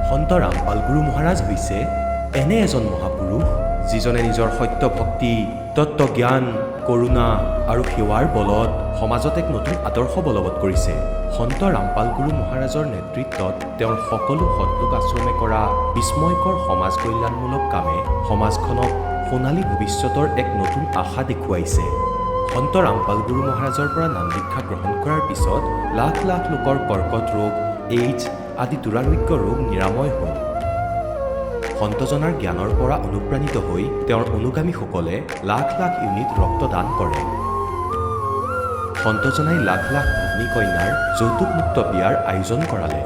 সন্ত ৰামপাল গুৰু মহাৰাজ হৈছে এনে এজন মহাপুৰুষ যিজনে নিজৰ সত্য ভক্তি, তত্ত্বজ্ঞান, কৰোণা আৰু সেৱাৰ বলত সমাজত এক নতুন আদৰ্শ বলবৎ কৰিছে। সন্ত ৰামপাল গুৰু মহাৰাজৰ নেতৃত্বত তেওঁৰ সকলো সৎলোক আশ্ৰমে কৰা বিস্ময়কৰ সমাজ কল্যাণমূলক কামে সমাজখনক সোণালী ভৱিষ্যতৰ এক নতুন আশা দেখুৱাইছে। সন্ত ৰামপাল গুৰু মহাৰাজৰ পৰা নাম দীক্ষা গ্ৰহণ কৰাৰ পিছত লাখ লাখ লোকৰ কৰ্কট ৰোগ, এইডছ আদি দুৰাৰোগ্য ৰোগ নিৰাময় হ'ল। সন্তজনাৰ জ্ঞানৰ পৰা অনুপ্ৰাণিত হৈ তেওঁৰ অনুগামীসকলে লাখ লাখ ইউনিট ৰক্তদান কৰে। সন্তজনাই লাখ লাখ ভগ্নী কন্যাৰ যৌতুকমুক্ত বিয়াৰ আয়োজন কৰালে।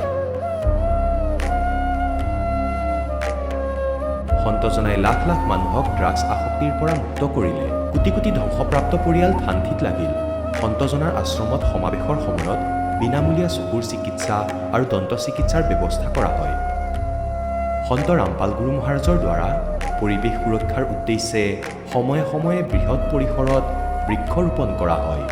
সন্তজনাই লাখ লাখ মানুহক ড্ৰাগছ আসক্তিৰ পৰা মুক্ত কৰিলে। কোটি কোটি ধ্বংসপ্ৰাপ্ত পৰিয়াল শান্তিত লাগিল। সন্তজনাৰ আশ্ৰমত সমাৱেশৰ সময়ত বিনামূলীয়া চকুৰ চিকিৎসা আৰু দন্ত চিকিৎসাৰ ব্যৱস্থা কৰা হয়। সন্ত ৰামপাল গুৰু মহাৰাজৰ দ্বাৰা পৰিৱেশ সুৰক্ষাৰ উদ্দেশ্যে সময়ে সময়ে বৃহৎ পৰিসৰত বৃক্ষৰোপণ কৰা হয়।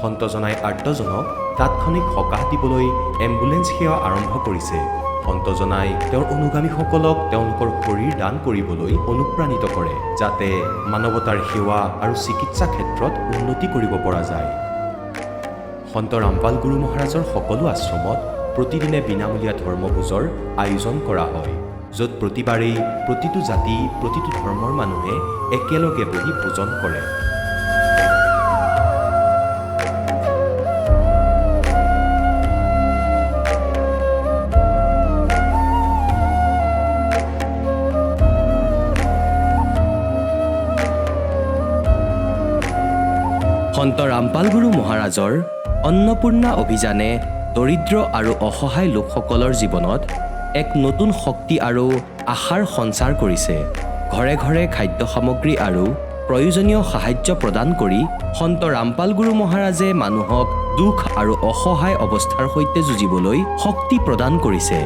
সন্তজনাই আৰ্তজনক তাৎক্ষণিক সকাহ দিবলৈ এম্বুলেন্স সেৱা আৰম্ভ কৰিছে। সন্তজনাই তেওঁৰ অনুগামীসকলক তেওঁলোকৰ শৰীৰ দান কৰিবলৈ অনুপ্ৰাণিত কৰে, যাতে মানৱতাৰ সেৱা আৰু চিকিৎসা ক্ষেত্ৰত উন্নতি কৰিব পৰা যায়। সন্ত ৰামপাল গুৰু মহাৰাজৰ সকলো আশ্ৰমত প্ৰতিদিনে বিনামূলীয়া ধৰ্মভোজৰ আয়োজন কৰা হয়, য'ত প্ৰতিবাৰেই প্ৰতিটো জাতি, প্ৰতিটো ধৰ্মৰ মানুহে একেলগে বহি ভোজন কৰে। সন্ত ৰামপাল গুৰু মহাৰাজৰ অন্নপূৰ্ণা অভিযানে দৰিদ্ৰ আৰু অসহায় লোকসকলৰ জীৱনত এক নতুন শক্তি আৰু আশাৰ সঞ্চাৰ কৰিছে। ঘৰে ঘৰে খাদ্য সামগ্ৰী আৰু প্ৰয়োজনীয় সাহায্য প্ৰদান কৰি সন্ত ৰামপাল গুৰু মহাৰাজে মানুহক দুখ আৰু অসহায় অৱস্থাৰ সৈতে যুঁজিবলৈ শক্তি প্ৰদান কৰিছে।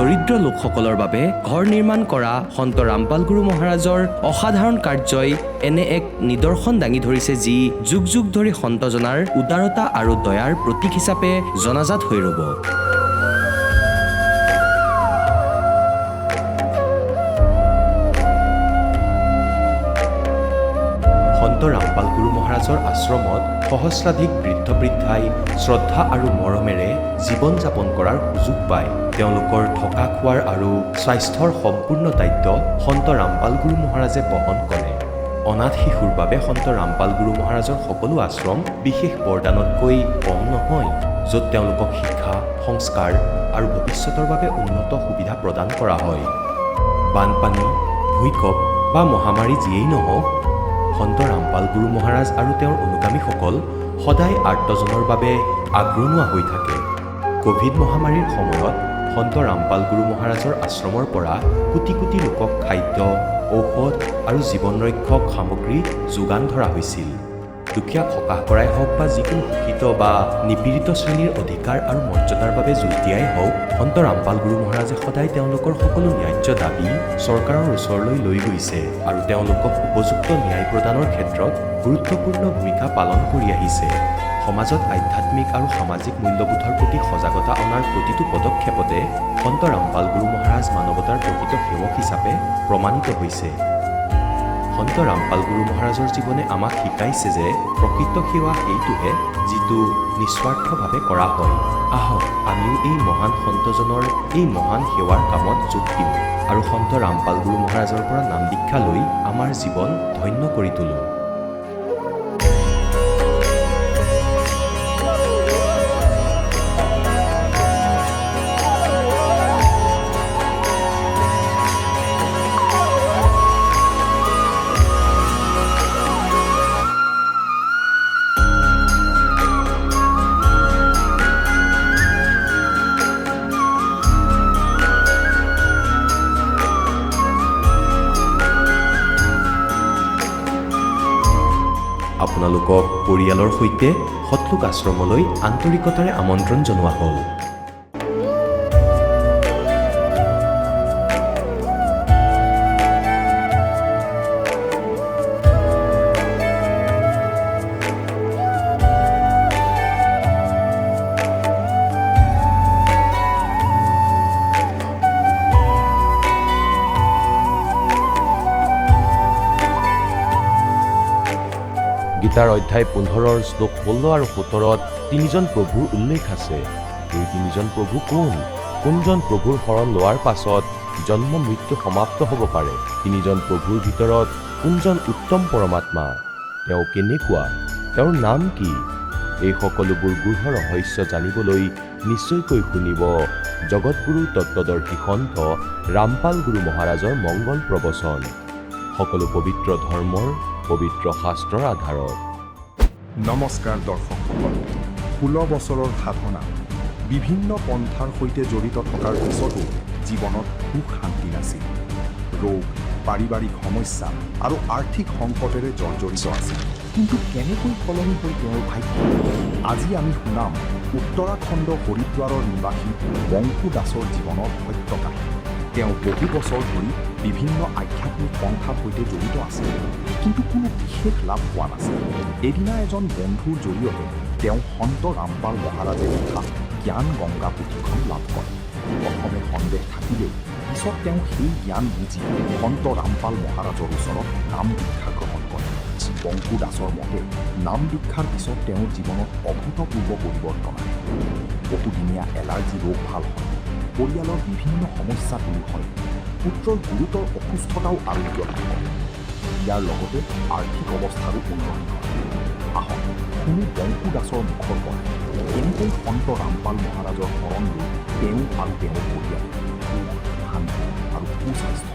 দৰিদ্ৰ লোকসকলৰ বাবে ঘৰ নিৰ্মাণ কৰা সন্ত ৰামপাল গুৰু মহাৰাজৰ অসাধাৰণ কাৰ্যই এনে এক নিদৰ্শন দাঙি ধৰিছে, যি যুগ যুগ ধৰি সন্তজনাৰ উদাৰতা আৰু দয়াৰ প্ৰতীক হিচাপে জনাজাত হৈ ৰ'ব। সন্ত ৰামপাল গুৰু মহাৰাজৰ আশ্ৰমত সহস্ৰাধিক বৃদ্ধ বৃদ্ধাই শ্ৰদ্ধা আৰু মৰমেৰে জীৱন যাপন কৰাৰ সুযোগ পায়। তেওঁলোকৰ থকা খোৱাৰ আৰু স্বাস্থ্যৰ সম্পূৰ্ণ দায়িত্ব সন্ত ৰামপাল গুৰু মহাৰাজে বহন কৰে। অনাথ শিশুৰ বাবে সন্ত ৰামপাল গুৰু মহাৰাজৰ সকলো আশ্ৰম বিশেষ বৰদানতকৈ কম নহয়, য'ত তেওঁলোকক শিক্ষা, সংস্কাৰ আৰু ভৱিষ্যতৰ বাবে উন্নত সুবিধা প্ৰদান কৰা হয়। বানপানী, ভূঁইকঁপ বা মহামাৰী যিয়েই নহওক, সন্ত ৰামপাল গুৰু মহাৰাজ আৰু তেওঁৰ অনুগামীসকল সদায় আৰ্তজনৰ বাবে আগৰণুৱা হৈ থাকে। ক'ভিড মহামাৰীৰ সময়ত সন্ত ৰামপাল গুৰু মহাৰাজৰ আশ্ৰমৰ পৰা কোটি কোটি লোকক খাদ্য, ঔষধ আৰু জীৱন ৰক্ষক সামগ্ৰী যোগান ধৰা হৈছিল। দুখীয়াক সকাহ কৰাই হওক বা যিকোনো শোষিত বা নিপীড়িত শ্ৰেণীৰ অধিকাৰ আৰু মৰ্যাদাৰ বাবে যুঁজ দিয়াই হওক, সন্ত ৰামপাল গুৰু মহাৰাজে সদায় তেওঁলোকৰ সকলো ন্যায্য দাবী চৰকাৰৰ ওচৰলৈ লৈ গৈছে আৰু তেওঁলোকক উপযুক্ত ন্যায় প্ৰদানৰ ক্ষেত্ৰত গুৰুত্বপূৰ্ণ ভূমিকা পালন কৰি আহিছে। সমাজত আধ্যাত্মিক আৰু সামাজিক মূল্যবোধৰ প্ৰতি সজাগতা অনাৰ প্ৰতিটো পদক্ষেপতে সন্ত ৰামপাল গুৰু মহাৰাজ মানৱতাৰ প্ৰকৃত সেৱক হিচাপে প্ৰমাণিত হৈছে। সন্ত ৰামপাল গুৰু মহাৰাজৰ জীৱনে আমাক শিকাইছে যে প্ৰকৃত সেৱা সেইটোহে যিটো নিস্বাৰ্থভাৱে কৰা হয়। আহক আমিও এই মহান সন্তজনৰ এই মহান সেৱাৰ কামত যোগ দিওঁ আৰু সন্ত ৰামপাল গুৰু মহাৰাজৰ পৰা নাম দীক্ষা লৈ আমাৰ জীৱন ধন্য কৰি তোলোঁ। আপোনালোকক পৰিয়ালৰ সৈতে সৎলোক আশ্ৰমলৈ আন্তৰিকতাৰে আমন্ত্ৰণ জনোৱা হ'ল। গীতাৰ অধ্যায় 15 শ্লোক 16 আৰু 17ত তিনিজন প্ৰভুৰ উল্লেখ আছে। এই তিনিজন প্ৰভু কোনজন প্ৰভুৰ শৰণ লোৱাৰ পাছত জন্ম মৃত্যু সমাপ্ত হ'ব পাৰে? তিনিজন প্ৰভুৰ ভিতৰত কোনজন উত্তম পৰমাত্মা? তেওঁ কেনেকুৱা? তেওঁৰ নাম কি? এই সকলোবোৰ গূঢ় ৰহস্য জানিবলৈ নিশ্চয়কৈ শুনিব জগতগুৰু তত্ত্বদৰ্শী সন্ত ৰামপাল গুৰু মহাৰাজৰ মংগল প্ৰবচন, সকলো পবিত্ৰ ধৰ্মৰ পবিত্ৰ শাস্ত্ৰৰ আধাৰত। নমস্কাৰ দৰ্শকসকল। 16 বছৰৰ সাধনা, বিভিন্ন পন্থাৰ সৈতে জড়িত থকাৰ পিছতো জীৱনত সুখ শান্তি নাছিল। ৰোগ, পাৰিবাৰিক সমস্যা আৰু আৰ্থিক সংকটেৰে জৰ্জৰিত আছিল। কিন্তু কেনেকৈ সলনি হৈ তেওঁৰ ভাগ্য? আজি আমি শুনাম উত্তৰাখণ্ড হৰিদ্বাৰৰ নিবাসী বংকু দাসৰ জীৱনৰ সত্য কাহিনী। তেওঁ বহু বছৰ ধৰি বিভিন্ন আধ্যাত্মিক পন্থাৰ সৈতে জড়িত আছিল, কিন্তু কোনো বিশেষ লাভ পোৱা নাছিল। এদিনা এজন বন্ধুৰ জৰিয়তে তেওঁ সন্ত ৰামপাল মহাৰাজে লিখা জ্ঞান গংগা পুথিখন লাভ কৰে। প্ৰথমে সন্দেহ থাকিলেও পিছত তেওঁ সেই জ্ঞান বুজি সন্ত ৰামপাল মহাৰাজৰ ওচৰত নাম দীক্ষা গ্ৰহণ কৰে। বংকু দাসৰ মতে নাম দীক্ষাৰ পিছত তেওঁৰ জীৱনত অভূতপূৰ্ব পৰিৱৰ্তন আহে। বহুদিনীয়া এলাৰ্জি ৰোগ ভাল হয়, পৰিয়ালৰ বিভিন্ন সমস্যা দূৰ হয়, পুত্ৰৰ গুৰুতৰ অসুস্থতাও আৰোগ্য লাভ কৰে। ইয়াৰ লগতে আৰ্থিক অৱস্থাৰো উন্নতি হয়। আহক শুনো বংকু দাসৰ মুখৰ পৰা কেনেকৈ সন্ত ৰামপাল মহাৰাজৰ শৰণ লৈ তেওঁ আৰু তেওঁৰ পৰিয়ালে সুখ, শান্তি আৰু সুস্বাস্থ্য।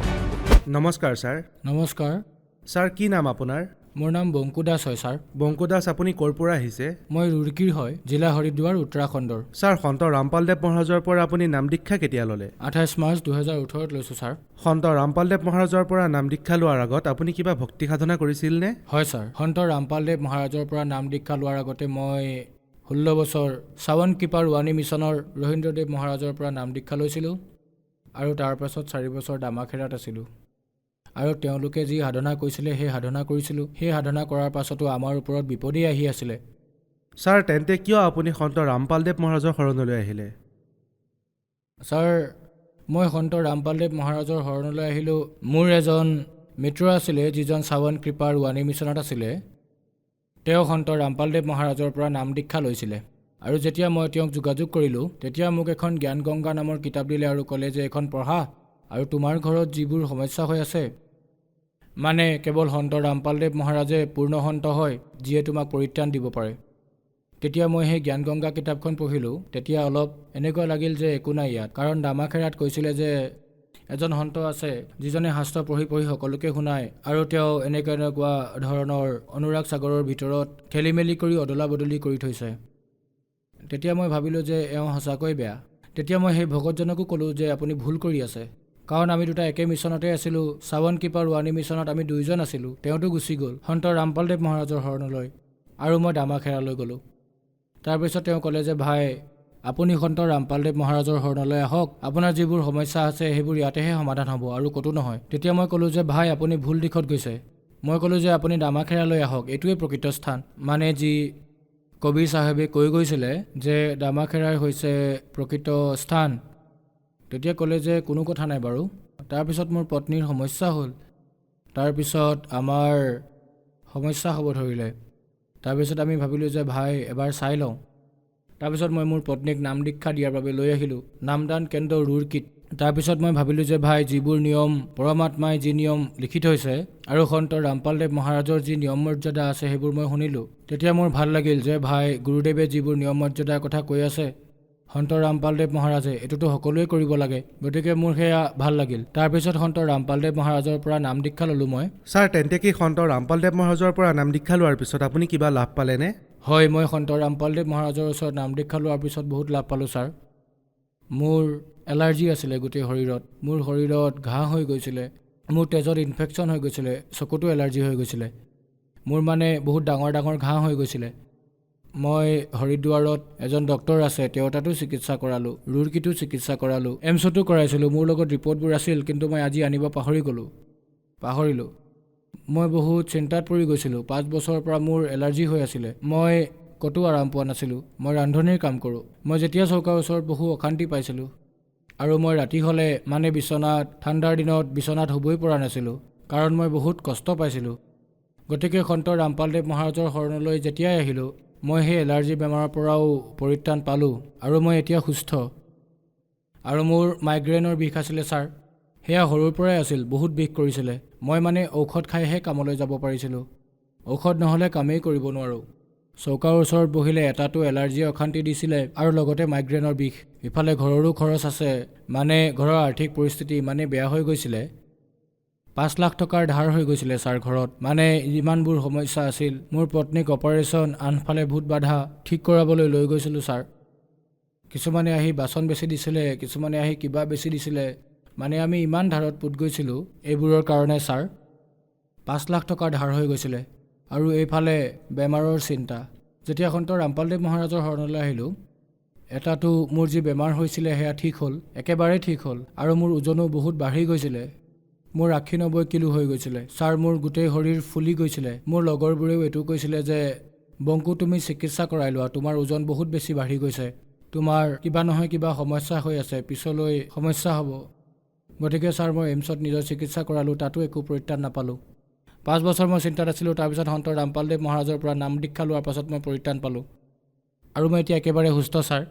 নমস্কাৰ ছাৰ। নমস্কাৰ। ছাৰ, কি নাম আপোনাৰ? মোৰ নাম বংকু দাস হয় ছাৰ। বংকু দাস, আপুনি ক'ৰ পৰা আহিছে? মই ৰুড়কীৰ হয়, জিলা হৰিদ্বাৰ, উত্তৰাখণ্ডৰ। ছাৰ, সন্ত ৰামপালদেৱ মহাৰাজৰ পৰা আপুনি নাম দীক্ষা কেতিয়া ল'লে? 28 মাৰ্চ 2018 লৈছোঁ ছাৰ। সন্ত ৰামপালদেৱ মহাৰাজৰ পৰা নাম দীক্ষা লোৱাৰ আগত আপুনি কিবা ভক্তি সাধনা কৰিছিল নে? হয় ছাৰ, সন্ত ৰামপালদেৱ মহাৰাজৰ পৰা নাম দীক্ষা লোৱাৰ আগতে মই 16 বছৰ চাৱন কৃপাৰ ৱানী মিছনৰ ৰবীন্দ্ৰদেৱ মহাৰাজৰ পৰা নাম দীক্ষা লৈছিলোঁ আৰু তাৰ পাছত 4 বছৰ দামাখেৰাত আছিলোঁ। আৰু তেওঁলোকে যি সাধনা কৰিছিলে সেই সাধনা কৰিছিলোঁ। সেই সাধনা কৰাৰ পাছতো আমাৰ ওপৰত বিপদেই আহি আছিলে। ছাৰ, তেন্তে কিয় আপুনি সন্ত ৰামপালদেৱ মহাৰাজৰ শৰণলৈ আহিলে? ছাৰ, মই সন্ত ৰামপালদেৱ মহাৰাজৰ শৰণলৈ আহিলোঁ। মোৰ এজন মিত্ৰ আছিলে যিজন চাৱন কৃপাৰ ৱানী মিছনত আছিলে। তেওঁ সন্ত ৰামপালদেৱ মহাৰাজৰ পৰা নাম দীক্ষা লৈছিলে আৰু যেতিয়া মই তেওঁক যোগাযোগ কৰিলোঁ তেতিয়া মোক এখন জ্ঞান গংগা নামৰ কিতাপ দিলে আৰু ক'লে যে এখন পঢ়া আৰু তোমাৰ ঘৰত যিবোৰ সমস্যা হৈ আছে, মানে কেৱল সন্ত ৰামপালদেৱ মহাৰাজে পূৰ্ণ সন্ত হয় যিয়ে তোমাক পৰিত্ৰাণ দিব পাৰে। তেতিয়া মই সেই জ্ঞান গংগা কিতাপখন পঢ়িলোঁ। তেতিয়া অলপ এনেকুৱা লাগিল যে একো নাই ইয়াত, কাৰণ দামাখেৰাত কৈছিলে যে এজন সন্ত আছে যিজনে শাস্ত্ৰ পঢ়ি পঢ়ি সকলোকে শুনায় আৰু তেওঁ এনেকুৱা ধৰণৰ অনুৰাগ সাগৰৰ ভিতৰত খেলি মেলি কৰি অদলা বদলি কৰি থৈছে। তেতিয়া মই ভাবিলোঁ যে এওঁ সঁচাকৈ বেয়া। তেতিয়া মই সেই ভকতজনকো ক'লোঁ যে আপুনি ভুল কৰি আছে, কাৰণ আমি দুটা একে মিছনতে আছিলোঁ। চাৱন কৃপাৰ ৱানী মিছনত আমি 2জন আছিলোঁ। তেওঁতো গুচি গ'ল সন্ত ৰামপালদেৱ মহাৰাজৰ শৰণলৈ আৰু মই দামাখেৰালৈ গ'লোঁ। তাৰপিছত তেওঁ ক'লে যে ভাই, আপুনি সন্ত ৰামপালদেৱ মহাৰাজৰ শৰণলৈ আহক, আপোনাৰ যিবোৰ সমস্যা আছে সেইবোৰ ইয়াতেহে সমাধান হ'ব আৰু ক'তো নহয়। তেতিয়া মই ক'লোঁ যে ভাই, আপুনি ভুল দিশত গৈছে। মই ক'লোঁ যে আপুনি দামাখেৰালৈ আহক, এইটোৱে প্ৰকৃত স্থান, মানে যি কবিৰ চাহেবে কৈ গৈছিলে যে দামাখেৰাই হৈছে প্ৰকৃত স্থান। তেতিয়া ক'লে যে কোনো কথা নাই বাৰু। তাৰপিছত মোৰ পত্নীৰ সমস্যা হ'ল, তাৰপিছত আমাৰ সমস্যা হ'ব ধৰিলে। তাৰপিছত আমি ভাবিলোঁ যে ভাই এবাৰ চাই লওঁ। তাৰপিছত মই মোৰ পত্নীক নাম দীক্ষা দিয়াৰ বাবে লৈ আহিলোঁ নামদান কেন্দ্ৰ ৰুড়কীত। তাৰপিছত মই ভাবিলোঁ যে ভাই, যিবোৰ নিয়ম পৰমাত্মাই যি নিয়ম লিখি থৈছে আৰু সন্ত ৰামপালদেৱ মহাৰাজৰ যি নিয়ম মৰ্যাদা আছে সেইবোৰ মই শুনিলোঁ। তেতিয়া মোৰ ভাল লাগিল যে ভাই, গুৰুদেৱে যিবোৰ নিয়ম মৰ্যাদাৰ কথা কৈ আছে সন্ত ৰামপালদেৱ মহাৰাজে, এইটোতো সকলোৱে কৰিব লাগে। গতিকে মোৰ সেয়া ভাল লাগিল। তাৰপিছত সন্ত ৰামপালদেৱ মহাৰাজৰ পৰা নাম দীক্ষা ল'লোঁ মই। ছাৰ, তেন্তে কি সন্ত ৰামপালদেৱ মহাৰাজৰ পৰা নাম দীক্ষা লোৱাৰ পিছত আপুনি কিবা লাভ পালেনে? হয়, মই সন্ত ৰামপালদেৱ মহাৰাজৰ ওচৰত নাম দীক্ষা লোৱাৰ পিছত বহুত লাভ পালোঁ ছাৰ। মোৰ এলাৰ্জি আছিলে গোটেই শৰীৰত। মোৰ শৰীৰত ঘাঁহ হৈ গৈছিলে, মোৰ তেজত ইনফেকশ্যন হৈ গৈছিলে, চকুতো এলাৰ্জি হৈ গৈছিলে, মোৰ মানে বহুত ডাঙৰ ডাঙৰ ঘাঁহ হৈ গৈছিলে। মই হৰিদ্বাৰত এজন ডক্টৰ আছে, তেওঁৰ তাতো চিকিৎসা কৰালোঁ, ৰুড়কীতো চিকিৎসা কৰালোঁ, এমছতো কৰাইছিলোঁ। মোৰ লগত ৰিপৰ্টবোৰ আছিল, কিন্তু মই আজি আনিব পাহৰিলোঁ। মই বহুত চিন্তাত পৰি গৈছিলোঁ। 5 বছৰৰ পৰা মোৰ এলাৰ্জি হৈ আছিলে। মই ক'তো আৰাম পোৱা নাছিলোঁ। মই ৰান্ধনিৰ কাম কৰোঁ। মই যেতিয়া চৌকাৰ ওচৰত বহু অশান্তি পাইছিলোঁ আৰু মই ৰাতি হ'লে মানে বিচনাত, ঠাণ্ডাৰ দিনত বিচনাত শুবই পৰা নাছিলোঁ, কাৰণ মই বহুত কষ্ট পাইছিলোঁ। গতিকে সন্ত ৰামপালদেৱ মহাৰাজৰ শৰণলৈ যেতিয়াই আহিলোঁ মই সেই এলাৰ্জি বেমাৰৰ পৰাও পৰিত্ৰাণ পালোঁ আৰু মই এতিয়া সুস্থ। আৰু মোৰ মাইগ্ৰেইনৰ বিষ আছিলে ছাৰ, সেয়া সৰুৰ পৰাই আছিল, বহুত বিষ কৰিছিলে। মই মানে ঔষধ খাইহে কামলৈ যাব পাৰিছিলোঁ, ঔষধ নহ'লে কামেই কৰিব নোৱাৰোঁ। চৌকাৰ ওচৰত বহিলে এটাতো এলাৰ্জিয়ে অশান্তি দিছিলে আৰু লগতে মাইগ্ৰেইনৰ বিষ। ইফালে ঘৰৰো খৰচ আছে, মানে ঘৰৰ আৰ্থিক পৰিস্থিতি ইমানেই বেয়া হৈ গৈছিলে, 5 লাখ টকাৰ ধাৰ হৈ গৈছিলে ছাৰ ঘৰত। মানে ইমানবোৰ সমস্যা আছিল। মোৰ পত্নীক অপাৰেশ্যন, আনফালে ভূত বাধা ঠিক কৰাবলৈ লৈ গৈছিলোঁ ছাৰ। কিছুমানে আহি বাচন বেচি দিছিলে, কিছুমানে আহি কিবা বেচি দিছিলে, মানে আমি ইমান ধাৰত পোত গৈছিলোঁ এইবোৰৰ কাৰণে ছাৰ। 5 লাখ টকাৰ ধাৰ হৈ গৈছিলে আৰু এইফালে বেমাৰৰ চিন্তা। যেতিয়া সন্ত ৰামপালদেৱ মহাৰাজৰ শৰণলৈ আহিলোঁ, এটাতো মোৰ যি বেমাৰ হৈছিলে সেয়া ঠিক হ'ল, একেবাৰে ঠিক হ'ল, আৰু মোৰ ওজনো বহুত বাঢ়ি গৈছিলে। মোৰ 90 কিলো হৈ গৈছিলে ছাৰ, মোৰ গোটেই শৰীৰ ফুলি গৈছিলে। মোৰ লগৰবোৰেও এইটো কৈছিলে যে বংকু তুমি চিকিৎসা কৰাই লোৱা, তোমাৰ ওজন বহুত বেছি বাঢ়ি গৈছে, তোমাৰ কিবা নহয় কিবা সমস্যা হৈ আছে, পিছলৈ সমস্যা হ'ব। গতিকে ছাৰ মই এইমছত নিজৰ চিকিৎসা কৰালোঁ, তাতো একো পৰিত্ৰাণ নাপালোঁ। 5 বছৰ মই চিন্তাত আছিলোঁ। তাৰপিছত সন্ত ৰামপালদেৱ মহাৰাজৰ পৰা নাম দীক্ষা লোৱাৰ পাছত মই পৰিত্ৰাণ পালোঁ আৰু মই এতিয়া একেবাৰে সুস্থ ছাৰ।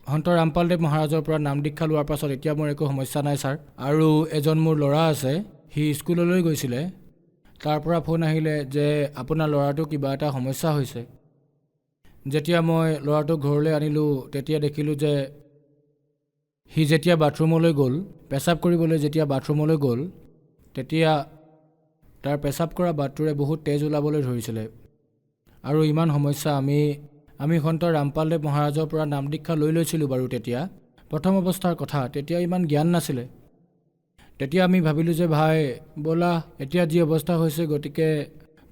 সন্ত ৰামপালদেৱ মহাৰাজৰ পৰা নাম দীক্ষা লোৱাৰ পাছত এতিয়া মোৰ একো সমস্যা নাই ছাৰ। আৰু এজন মোৰ ল'ৰা আছে, সি স্কুললৈ গৈছিলে, তাৰ পৰা ফোন আহিলে যে আপোনাৰ ল'ৰাটো কিবা এটা সমস্যা হৈছে। যেতিয়া মই ল'ৰাটোক ঘৰলৈ আনিলোঁ তেতিয়া দেখিলোঁ যে সি যেতিয়া বাথৰুমলৈ গ'ল, পেচাব কৰিবলৈ যেতিয়া বাথৰুমলৈ গ'ল, তেতিয়া তাৰ পেচাব কৰা বাটটোৰে বহুত তেজ ওলাবলৈ ধৰিছিলে। আৰু ইমান সমস্যা আমি সন্ত ৰামপালদেৱ মহাৰাজৰ পৰা নাম দীক্ষা লৈছিলোঁ বাৰু। তেতিয়া প্ৰথম অৱস্থাৰ কথা, তেতিয়া ইমান জ্ঞান নাছিলে। তেতিয়া আমি ভাবিলোঁ যে ভাই ব'লা, এতিয়া যি অৱস্থা হৈছে গতিকে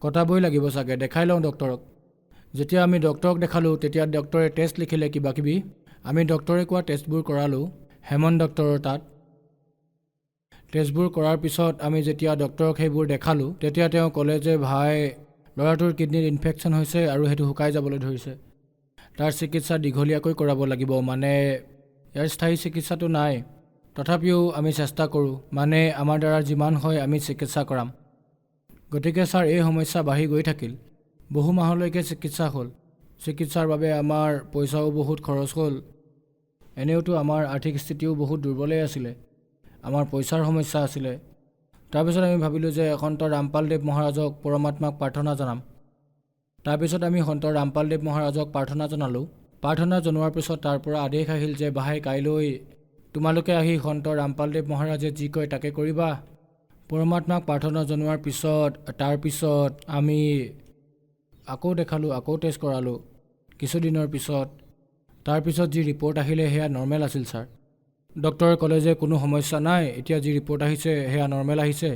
কটাবই লাগিব চাগে, দেখাই লওঁ ডক্টৰক। যেতিয়া আমি ডক্টৰক দেখালোঁ তেতিয়া ডক্টৰে টেষ্ট লিখিলে কিবা কিবি। আমি ডক্টৰে কোৱা টেষ্টবোৰ কৰালোঁ হেমন ডক্টৰৰ তাত। টেষ্টবোৰ কৰাৰ পিছত আমি যেতিয়া ডক্টৰক সেইবোৰ দেখালোঁ তেতিয়া তেওঁ ক'লে যে ভাই ল'ৰাটোৰ কিডনীত ইনফেকশ্যন হৈছে আৰু সেইটো শুকাই যাবলৈ ধৰিছে, তাৰ চিকিৎসা দীঘলীয়াকৈ কৰাব লাগিব, মানে ইয়াৰ স্থায়ী চিকিৎসাটো নাই। তথাপিও আমি চেষ্টা কৰোঁ, মানে আমাৰ দ্বাৰা যিমান হয় আমি চিকিৎসা কৰাম। গতিকে ছাৰ এই সমস্যা বাঢ়ি গৈ থাকিল, বহু মাহলৈকে চিকিৎসা হ'ল। চিকিৎসাৰ বাবে আমাৰ পইচাও বহুত খৰচ হ'ল। এনেওতো আমাৰ আৰ্থিক স্থিতিও বহুত দুৰ্বলেই আছিলে, আমাৰ পইচাৰ সমস্যা আছিলে। তাৰপিছত আমি ভাবিলোঁ যে সন্ত ৰামপালদেৱ মহাৰাজক পৰমাত্মাক প্ৰাৰ্থনা জনাম। তাৰপিছত আমি সন্ত ৰামপালদেৱ মহাৰাজক প্ৰাৰ্থনা জনালোঁ। প্ৰাৰ্থনা জনোৱাৰ পিছত তাৰ পৰা আদেশ আহিল যে ভাই কাইলৈ তোমালোকে আহি সন্ত ৰামপালদেৱ মহাৰাজে যি কয় তাকে কৰিবা। পৰমাত্মাক প্ৰাৰ্থনা জনোৱাৰ পিছত তাৰপিছত আমি আকৌ দেখালোঁ, আকৌ টেষ্ট কৰালোঁ কিছুদিনৰ পিছত। তাৰপিছত যি ৰিপৰ্ট আহিলে সেয়া নৰ্মেল আছিল ছাৰ। ডক্টৰে ক'লে যে কোনো সমস্যা নাই, এতিয়া যি ৰিপৰ্ট আহিছে সেয়া নৰ্মেল আহিছে,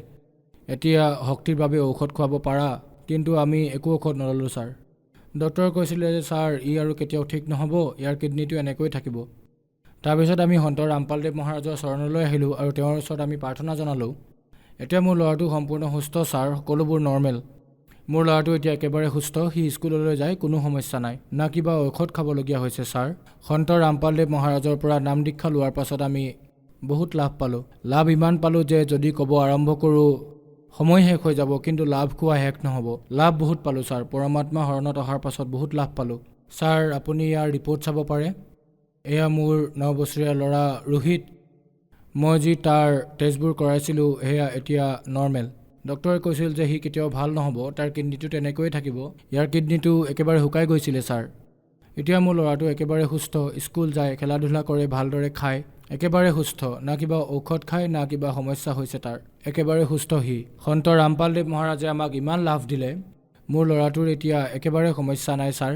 এতিয়া শক্তিৰ বাবে ঔষধ খুৱাব পাৰা। কিন্তু আমি একো ঔষধ নল'লোঁ ছাৰ। ডক্টৰে কৈছিলে যে ছাৰ ই আৰু কেতিয়াও ঠিক নহ'ব, ইয়াৰ কিডনীটো এনেকৈ থাকিব। তাৰপিছত আমি সন্ত ৰামপালদেৱ মহাৰাজৰ চৰণলৈ আহিলোঁ আৰু তেওঁৰ ওচৰত আমি প্ৰাৰ্থনা জনালোঁ। এতিয়া মোৰ ল'ৰাটো সম্পূৰ্ণ সুস্থ ছাৰ, সকলোবোৰ নৰ্মেল। মোৰ ল'ৰাটো এতিয়া একেবাৰে সুস্থ, সি স্কুললৈ যায়, কোনো সমস্যা নাই, না কিবা ঔষধ খাবলগীয়া হৈছে ছাৰ। সন্ত ৰামপালদেৱ মহাৰাজৰ পৰা নাম দীক্ষা লোৱাৰ পাছত আমি বহুত লাভ পালোঁ। লাভ ইমান পালোঁ যে যদি ক'ব আৰম্ভ কৰোঁ সময় শেষ হৈ যাব, কিন্তু লাভ খোৱা শেষ নহ'ব। লাভ বহুত পালোঁ ছাৰ, পৰমাত্মা শৰণত অহাৰ পাছত বহুত লাভ পালোঁ। ছাৰ আপুনি ইয়াৰ ৰিপৰ্ট চাব পাৰে। এয়া মোৰ 9 বছৰীয়া ল'ৰা ৰোহিত। মই যি তাৰ টেষ্টবোৰ কৰাইছিলোঁ সেয়া এতিয়া নৰ্মেল। ডক্টৰে কৈছিল যে সি কেতিয়াও ভাল নহ'ব, তাৰ কিডনীটো তেনেকৈয়ে থাকিব। ইয়াৰ কিডনীটো একেবাৰে শুকাই গৈছিলে ছাৰ। এতিয়া মোৰ ল'ৰাটো একেবাৰে সুস্থ, স্কুল যায়, খেলা ধূলা কৰে, ভালদৰে খায়, একেবাৰে সুস্থ, না কিবা ঔষধ খায় না কিবা সমস্যা হৈছে তাৰ, একেবাৰে সুস্থ সি। সন্ত ৰামপালদেৱ মহাৰাজে আমাক ইমান লাভ দিলে, মোৰ ল'ৰাটোৰ এতিয়া একেবাৰে সমস্যা নাই ছাৰ,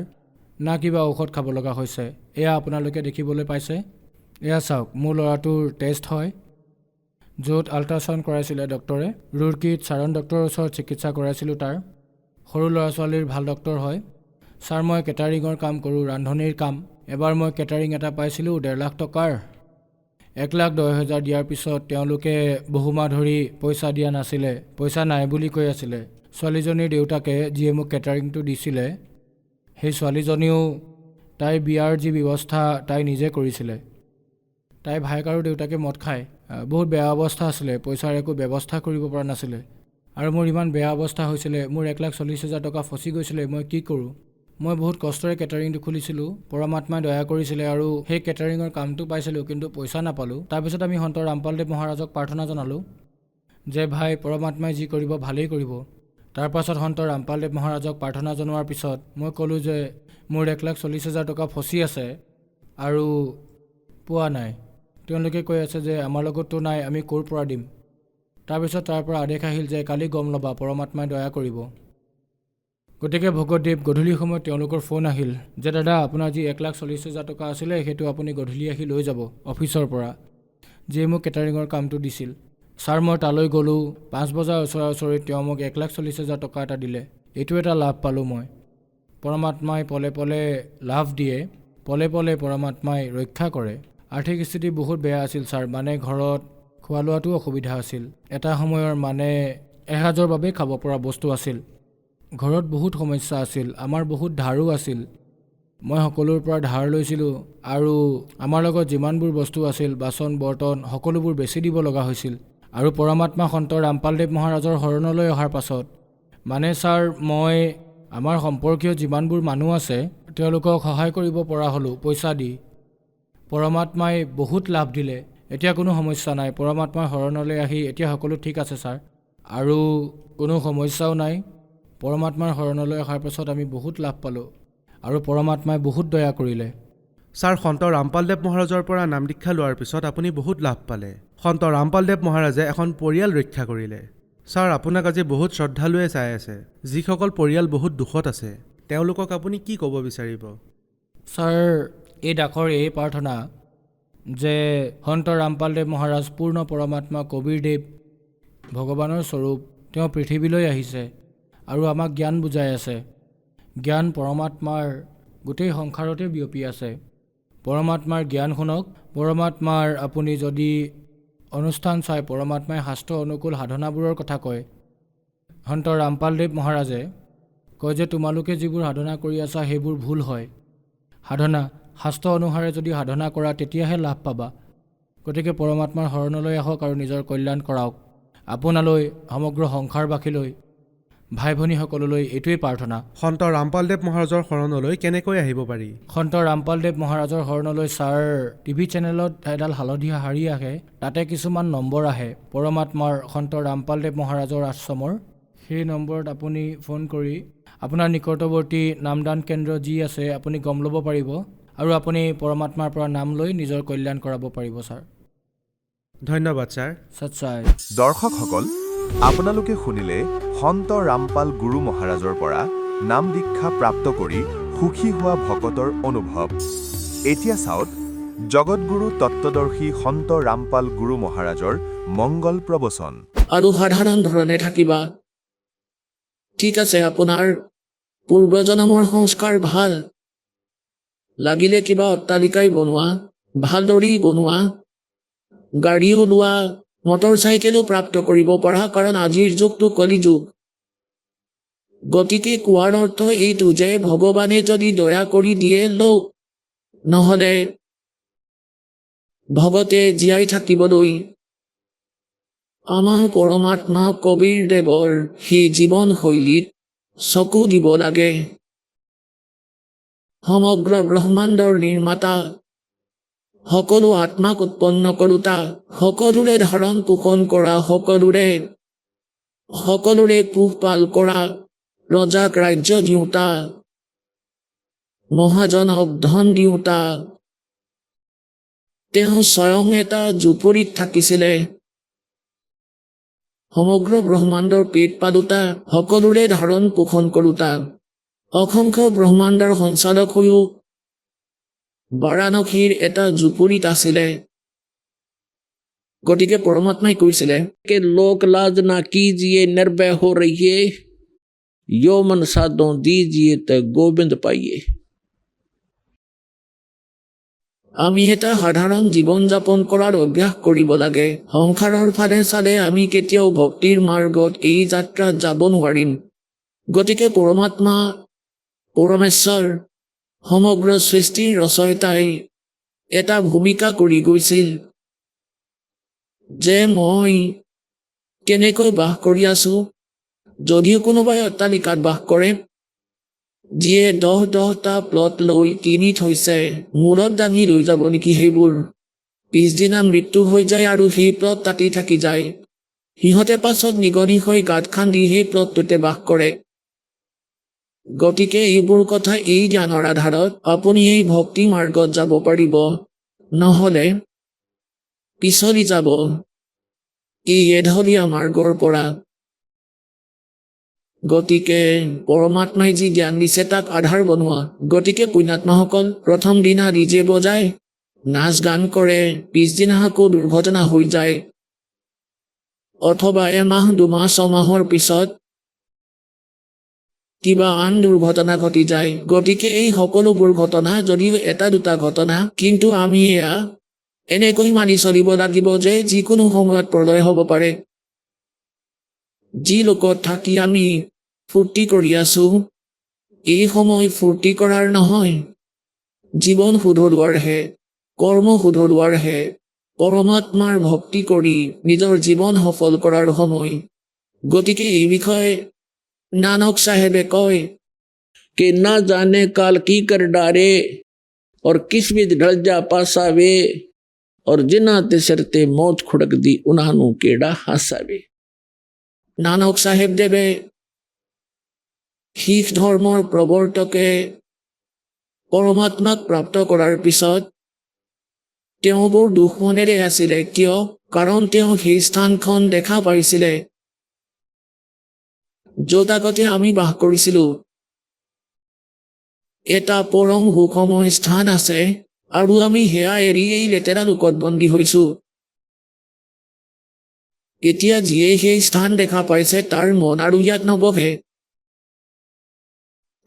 না কিবা ঔষধ খাব লগা হৈছে। এয়া আপোনালোকে দেখিবলৈ পাইছে, এয়া চাওক মোৰ ল'ৰাটোৰ টেষ্ট হয়, য'ত আল্ট্ৰাচাউণ্ড কৰাইছিলে ডক্টৰে। ৰুৰকীত চাৰণ ডক্টৰৰ ওচৰত চিকিৎসা কৰাইছিলোঁ তাৰ। সৰু ল'ৰা ছোৱালীৰ ভাল ডক্টৰ হয় ছাৰ। মই কেটাৰিঙৰ কাম কৰোঁ, ৰান্ধনিৰ কাম। এবাৰ মই কেটাৰিং এটা পাইছিলোঁ 1.5 লাখ টকাৰ। 1,10,000 দিয়াৰ পিছত তেওঁলোকে বহুমাহ ধৰি পইচা দিয়া নাছিলে, পইচা নাই বুলি কৈ আছিলে। ছোৱালীজনীৰ দেউতাকে যিয়ে মোক কেটাৰিংটো দিছিলে, সেই ছোৱালীজনীও তাইৰ বিয়াৰ যি ব্যৱস্থা তাই নিজে কৰিছিলে। তাই ভায়েক আৰু দেউতাকে মদ খায়, বহুত বেয়া অৱস্থা আছিলে, পইচাৰ একো ব্যৱস্থা কৰিব পৰা নাছিলে। আৰু মোৰ ইমান বেয়া অৱস্থা হৈছিলে, মোৰ 1,40,000 টকা ফচি গৈছিলে। মই কি কৰোঁ? মই বহুত কষ্টৰে কেটাৰিংটো খুলিছিলোঁ, পৰমাত্মাই দয়া কৰিছিলে আৰু সেই কেটাৰিঙৰ কামটো পাইছিলোঁ, কিন্তু পইচা নাপালোঁ। তাৰপিছত আমি সন্ত ৰামপালদেৱ মহাৰাজক প্ৰাৰ্থনা জনালোঁ যে ভাই, পৰমাত্মাই যি কৰিব ভালেই কৰিব। তাৰপাছত সন্ত ৰামপালদেৱ মহাৰাজক প্ৰাৰ্থনা জনোৱাৰ পিছত মই ক'লোঁ যে মোৰ 1,40,000 টকা ফচি আছে আৰু পোৱা নাই। তেওঁলোকে কৈ আছে যে আমাৰ লগততো নাই, আমি ক'ৰ পৰা দিম। তাৰপিছত তাৰ পৰা আদেশ আহিল যে কালি গম ল'বা, পৰমাত্মাই দয়া কৰিব। গতিকে ভগতদেৱ, গধূলি সময়ত তেওঁলোকৰ ফোন আহিল যে দাদা, আপোনাৰ যি 1,40,000 টকা আছিলে সেইটো আপুনি গধূলি আহি লৈ যাব অফিচৰ পৰা, যিয়ে মোক কেটাৰিঙৰ কামটো দিছিল। ছাৰ, মই তালৈ গ'লোঁ, 5 বজাৰ ওচৰা-ওচৰিত তেওঁ মোক 1,40,000 টকা এটা দিলে। এইটো এটা লাভ পালোঁ মই। পৰমাত্মাই পলে পলে লাভ দিয়ে, পলে পলে পৰমাত্মাই ৰক্ষা কৰে। আৰ্থিক স্থিতি বহুত বেয়া আছিল ছাৰ, মানে ঘৰত খোৱা লোৱাটো অসুবিধা আছিল। এটা সময়ৰ মানে এসাঁজৰ বাবেই খাব পৰা বস্তু আছিল। ঘৰত বহুত সমস্যা আছিল, আমাৰ বহুত ধাৰো আছিল। মই সকলোৰ পৰা ধাৰ লৈছিলোঁ আৰু আমাৰ লগত যিমানবোৰ বস্তু আছিল, বাচন বৰ্তন, সকলোবোৰ বেছি দিব লগা হৈছিল। আৰু পৰমাত্মা সন্ত ৰামপালদেৱ মহাৰাজৰ শৰণলৈ অহাৰ পাছত মানে ছাৰ, মই আমাৰ সম্পৰ্কীয় যিমানবোৰ মানুহ আছে তেওঁলোকক সহায় কৰিব পৰা হ'লোঁ পইচা দি। পৰমাত্মাই বহুত লাভ দিলে, এতিয়া কোনো সমস্যা নাই। পৰমাত্মাৰ শৰণলৈ আহি এতিয়া সকলো ঠিক আছে ছাৰ, আৰু কোনো সমস্যাও নাই। পৰমাত্মাৰ শৰণলৈ অহাৰ পাছত আমি বহুত লাভ পালোঁ আৰু পৰমাত্মাই বহুত দয়া কৰিলে। ছাৰ, সন্ত ৰামপালদেৱ মহাৰাজৰ পৰা নাম দীক্ষা লোৱাৰ পিছত আপুনি বহুত লাভ পালে। সন্ত ৰামপালদেৱ মহাৰাজে এখন পৰিয়াল ৰক্ষা কৰিলে। ছাৰ, আপোনাক আজি বহুত শ্ৰদ্ধালুৱে চাই আছে, যিসকল পৰিয়াল বহুত দুখত আছে, তেওঁলোকক আপুনি কি ক'ব বিচাৰিব? ছাৰ, এই ডাকৰ এই প্ৰাৰ্থনা যে সন্ত ৰামপালদেৱ মহাৰাজ পূৰ্ণ পৰমাত্মা কবীৰদেৱ ভগৱানৰ স্বৰূপ, তেওঁ পৃথিৱীলৈ আহিছে আৰু আমাক জ্ঞান বুজাই আছে। জ্ঞান পৰমাত্মাৰ গোটেই সংসাৰতে বিয়পি আছে। পৰমাত্মাৰ জ্ঞান শুনক। পৰমাত্মাৰ আপুনি যদি অনুষ্ঠান চাই, পৰমাত্মাই শাস্ত্ৰ অনুকূল সাধনাবোৰৰ কথা কয়। সন্ত ৰামপালদেৱ মহাৰাজে কয় যে তোমালোকে যিবোৰ সাধনা কৰি আছা সেইবোৰ ভুল হয়। সাধনা শাস্ত্ৰ অনুসাৰে যদি সাধনা কৰা তেতিয়াহে লাভ পাবা। গতিকে পৰমাত্মাৰ শৰণলৈ আহক আৰু নিজৰ কল্যাণ কৰাওক। আপোনালৈ, সমগ্ৰ সংসাৰবাসীলৈ, ভাই ভনীসকললৈ এইটোৱেই প্ৰাৰ্থনা। সন্ত ৰামপালদেৱ মহাৰাজৰ শৰণলৈ কেনেকৈ আহিব পাৰি? সন্ত ৰামপালদেৱ মহাৰাজৰ শৰণলৈ ছাৰ, টিভি চেনেলত এডাল হালধীয়া শাৰী আহে, তাতে কিছুমান নম্বৰ আহে পৰমাত্মাৰ সন্ত ৰামপালদেৱ মহাৰাজৰ আশ্ৰমৰ। সেই নম্বৰত আপুনি ফোন কৰি আপোনাৰ নিকটৱৰ্তী নামদান কেন্দ্ৰ যি আছে আপুনি গম ল'ব পাৰিব আৰু আপুনি পৰমাত্মাৰ পৰা নাম লৈ নিজৰ কল্যাণ কৰাব পাৰিব ছাৰ। ধন্যবাদ ছাৰ। সচ্চাই। দৰ্শকসকল, আপোনালোকে শুনিলে সন্ত ৰামপাল গুৰু মহাৰাজৰ পৰা নাম দীক্ষা প্ৰাপ্ত কৰি সুখী হোৱা ভকতৰ অনুভৱ। এতিয়া চাওক জগতগুৰু তত্ত্বদৰ্শী সন্ত ৰামপাল গুৰু মহাৰাজৰ মংগল প্ৰবচন। আৰু সাধাৰণ ধৰণে থাকিবা। ঠিক আছে, আপোনাৰ পূৰ্বজন্মৰ সংস্কাৰ ভাল। লাগিলে কিবা অট্টালিকাই বনোৱা, ভালদৰেই বনোৱা, গাড়ী ওলোৱা, মটৰ চাইকেলো প্ৰাপ্ত কৰিব পৰা, কাৰণ আজিৰ যুগটো কলি যুগ। গতিকে কোৱাৰ অৰ্থ এইটো যে ভগৱানে যদি দয়া কৰি দিয়ে লওক, নহ'লে ভগতে জীয়াই থাকিবলৈ আমাৰ পৰমাত্মা কবীৰদেৱৰ সেই জীৱনশৈলীত চকু দিব লাগে। সমগ্ৰ ব্ৰহ্মাণ্ডৰ নিৰ্মাতা, সকলো আত্মাক উৎপন্ন কৰোতা, সকলোৰে ধাৰণ পোষণ কৰা, সকলোৰে পোহপাল কৰা, ৰজাক ৰাজ্য দিওঁতা, মহাজনক ধন দিওঁতা, তেওঁ স্বয়ং এটা জুপুৰিত থাকিছিলে। সমগ্ৰ ব্ৰহ্মাণ্ডৰ পেট পালোতা, সকলোৰে ধাৰণ পোষণ কৰোতা, অসংখ্য ব্ৰহ্মাণ্ডৰ সঞ্চালক হৈও বাৰাণসীৰ এটা জুপুৰিত আছিলে। গতিকে পৰমাত্মাই কৈছিলে कि लोक लाज ना कीजिए निर्भय हो रहिए, यो मन साधो दीजिए ते गोविंद पाइए। আমি এটা সাধাৰণ জীৱন যাপন কৰাৰ অভ্যাস কৰিব লাগে। সংসাৰৰ ফালে চালে আমি কেতিয়াও ভক্তিৰ মাৰ্গত এই যাত্ৰাত যাব নোৱাৰিম। গতিকে পৰমাত্মা, পৰমেশ্বৰ, সমগ্ৰ সৃষ্টিৰ ৰচয়িতাই এটা ভূমিকা কৰি গৈছিল যে মই কেনেকৈ বাস কৰি আছো, যদিও কোনোবাই অট্টালিকাত বাস কৰে, যিয়ে 10টা প্লট লৈ কিনি থৈছে, মূৰত দাঙি লৈ যাব নেকি সেইবোৰ? পিছদিনা মৃত্যু হৈ যায় আৰু সেই প্লট তাতেই থাকি যায়। সিহঁতে পাছত নিগনি হৈ গাঁত খান্দি সেই প্লটটোতে বাস কৰে। গতিকে এইবোৰ কথা এই জ্ঞানৰ আধাৰত আপুনি এই ভক্তি মাৰ্গত যাব পাৰিব, নহ'লে পিছলি যাব এই এঢলীয়া মাৰ্গৰ পৰা। গতিকে পৰমাত্মাই যি জ্ঞান দিছে তাক আধাৰ বনোৱা। গতিকে পুণ্যাত্মাসকল প্ৰথম দিনা ডিজে বজায়, নাচ গান কৰে, পিছদিনা আকৌ দুৰ্ঘটনা হৈ যায়, অথবা এমাহ 2 মাহ 6 মাহৰ পিছত কিবা আন দুৰ্ঘটনা ঘটি যায়। গতিকে এই সকলোবোৰ ঘটনা যদিও 1-2টা ঘটনা, কিন্তু আমি এয়া এনেকৈ মানি চলিব লাগিব যে যিকোনো সময়ত প্ৰলয় হ'ব পাৰে। যি লোকত থাকি আমি ফূৰ্তি কৰি আছো, এই সময় ফূৰ্তি কৰাৰ নহয়, জীৱন শুধৰোৱাৰহে, কৰ্ম শুধৰোৱাৰহে, পৰমাত্মাৰ ভক্তি কৰি নিজৰ জীৱন সফল কৰাৰ সময়। গতিকে এই বিষয়ে নানক চাহেবে কয় कि ना जाने काल की कर डारे और किस विध ढल जा पासावे और जिन्ना ते सरते मौत खुड़क दी उन्हानू केड़ा हासावे। নানক চাহেব দেৱে শিখ ধৰ্মৰ প্ৰৱৰ্তকে পৰমাত্মাক প্ৰাপ্ত কৰাৰ পিছত তেওঁ বৰ দুখ মনেৰে আছিলে। কিয়? কাৰণ তেওঁ সেই স্থানখন দেখা পাইছিলে য'ত আগতে আমি বাস কৰিছিলো। এটা পৰম সুখময় স্থান আছে আৰু আমি সেয়া এৰি এই লেতেৰা লোকত বন্দী হৈছো। এতিয়া যিয়ে সেই স্থান দেখা পাইছে তাৰ মন আৰু ইয়াত নবহে।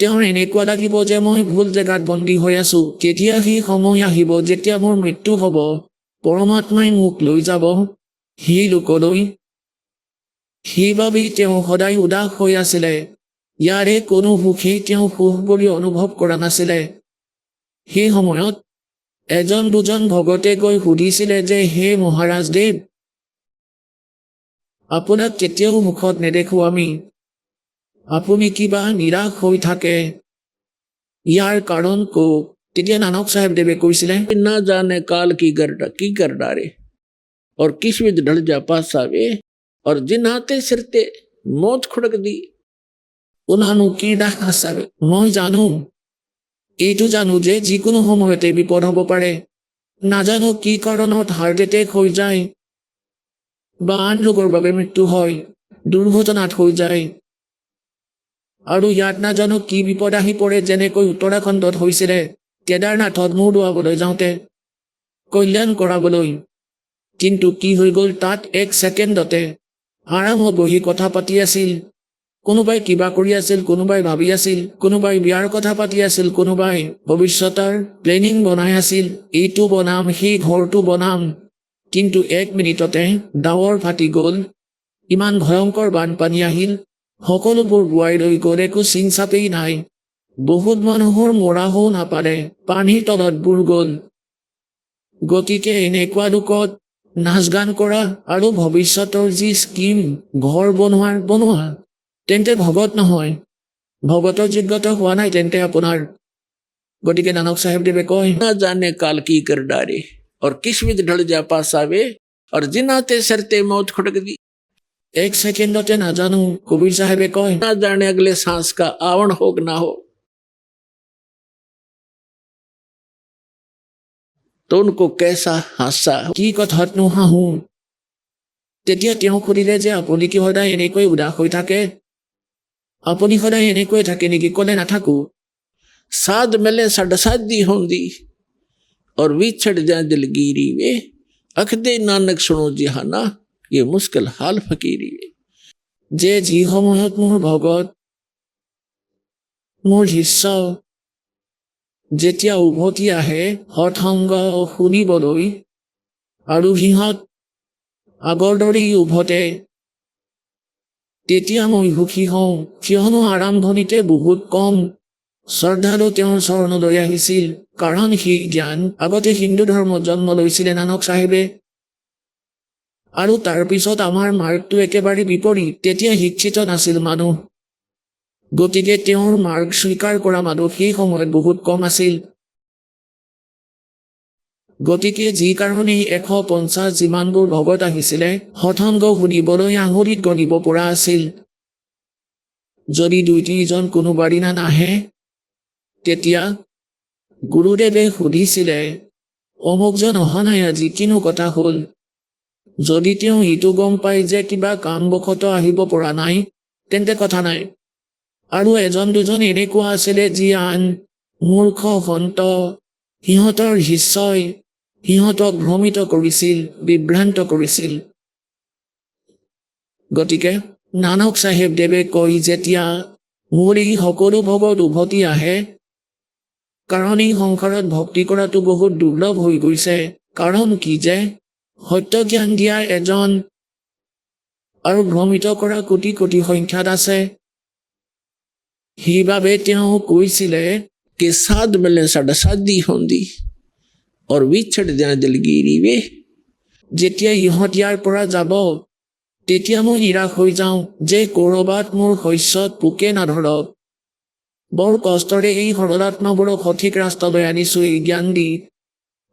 তেওঁৰ এনেকুৱা লাগিব যে মই ভুল জেগাত বন্দী হৈ আছো। কেতিয়া সেই সময় আহিব যেতিয়া মোৰ মৃত্যু হ'ব, পৰমাত্মাই মোক লৈ যাব সেই লোকলৈ। সেইবাবেই তেওঁ সদায় উদাস হৈ আছিলে। ইয়াৰে কোনো সুখেই তেওঁ সুখ বুলি অনুভৱ কৰা নাছিলে। সেই সময়ত 1-2জন ভগতে গৈ সুধিছিলে যে হে মহাৰাজ দেৱ, আপোনাক কেতিয়াও মুখত নেদেখো আমি, আপুনি কিবা নিৰাশ হৈ থাকে, ইয়াৰ কাৰণ কওক। তেতিয়া নানক চাহেব দেৱে কৈছিলে, कि ना जाने काल की कर डारे और किस विध ढल जा पासावे और जिन्हाते सिरते मौत खुड़क दी। উনানো কি দাস আছে? মই জানো, এইটো জানো যে যিকোনো সময়তে বিপদ হ'ব পাৰে। নাজানো কি কাৰণত হাৰ্ট এটেক হৈ যায় বা আন ৰোগৰ বাবে মৃত্যু হয়, দুৰ্ঘটনাত হৈ যায়। আৰু ইয়াত নাজানো কি বিপদ আহি পৰে, যেনেকৈ উত্তৰাখণ্ডত হৈছিলে কেদাৰনাথত মূৰ দোৱাবলৈ যাওঁতে, কল্যাণ কৰাবলৈ। কিন্তু কি হৈ গ'ল তাত 1 ছেকেণ্ডতে আৰামত বহি কথা পাতি আছিল। কোনোবাই কিবা কৰি আছিল, কোনোবাই ভাবি আছিল, কোনোবাই বিয়াৰ কথা পাতি আছিল, কোনোবাই ভৱিষ্যতৰ প্লেনিং বনাই আছিল, এইটো বনাম, সেই ঘৰটো বনাম। কিন্তু 1 মিনিটতে ডাৱৰ ফাটি গ'ল, ইমান ভয়ংকৰ বানপানী আহিল, সকলোবোৰ বুৱাই লৈ গ'ল, একো চিন চাপেই নাই। বহুত মানুহৰ মৰাহো নাপালে, পানীৰ তলত বুৰ গ'ল। গতিকে এনেকুৱা লোকত নাচ গান কৰা আৰু ভৱিষ্যতৰ যি স্কিম ঘৰ বনোৱা, তেন্তে ভগত নহয়, ভগতৰ যোগ্যতা হোৱা নাই তেন্তে আপোনাৰ। গতিকে নানক চাহেব দেৱে কয়, ना जाने काल की कर डारे और किस विध ढल जा पासावे और जिन्हाते सरते मौत खुड़क दी। 1 ছেকেণ্ডতে নাজানো, কবিৰ চাহেবে কয়, ना जाने अगले सांस का आवण हो कि ना हो, तो उनको कैसा हासा। কি কথাত নোহাঁহো। তেতিয়া তেওঁ সুধিলে যে আপুনি কি সদায় এনেকৈ উদাস হৈ থাকে? আপুনি সদায় এনেকৈ থাকে নেকি? ক'লে নাথাকো। साध मिले सड़सादी होंदी और विछड़ जाए दिलगीरी वे, अखदे नानक सुनो जिहाना ये मुश्किल हाल फकीरी वे। যে যি সময়ত মোৰ ভগত, মোৰ শিষ্য যেতিয়া উভতি আহে সৎসংগ শুনিবলৈ আৰু সিহঁত আগৰ দৰেই উভতে, তেতিয়া মই সুখী হওঁ, কিয়নো আৰম্ভণিতে বহুত কম শ্ৰদ্ধালু তেওঁৰ চৰণলৈ আহিছিল। কাৰণ সেই জ্ঞান আগতে হিন্দু ধৰ্মত জন্ম লৈছিলে নানক চাহেবে। আৰু তাৰপিছত আমাৰ মাৰ্গটো একেবাৰে বিপৰীত। তেতিয়া শিক্ষিত নাছিল মানুহ, গতিকে তেওঁৰ মাৰ্গ স্বীকাৰ কৰা মানুহ সেই সময়ত বহুত কম আছিল। গতিকে যি কাৰণেই 150 যিমানবোৰ ভগত আহিছিলে সৎসংগ শুনিবলৈ আঙুলিত গণিব পৰা আছিল। যদি 2-3জন কোনোবা দিনা নাহে, তেতিয়া গুৰুদেৱে সুধিছিলে, অমুকজন অহা নাই আজি, কিনো কথা হ'ল? যদি তেওঁ এইটো গম পায় যে কিবা কামবশতঃ আহিব পৰা নাই, তেন্তে কথা নাই। আৰু 1-2জন এনেকুৱা আছিলে যি আন মূৰ্খ সন্ত, সিহঁতৰ শিষ্যই সিহঁতক ভ্ৰমিত কৰিছিল, বিভ্ৰান্ত কৰিছিল। গতিকে নানক চাহেব দেৱে কয়, যেতিয়া মোৰ এই সকলো ভগত উভতি আহে, কাৰণ এই সংসাৰত ভক্তি কৰাটো বহুত দুৰ্লভ হৈ গৈছে। কাৰণ কি যে সত্য জ্ঞান দিয়া এজন আৰু ভ্ৰমিত কৰা কোটি কোটি সংখ্যাত আছে। সেইবাবে তেওঁ কৈছিলে, कि साध मिले साडा साधी होंदी और विछड़ जाए दिलगिरी वे। যেতিয়া ইহঁত ইয়াৰ পৰা যাব, তেতিয়া মই নিৰাশ হৈ যাওঁ যে ক'ৰবাত মোৰ শস্যত পোকে নাধৰক। বৰ কষ্টৰে এই সৰলাত্মাবোৰক সঠিক ৰাস্তালৈ আনিছো এই জ্ঞান দি,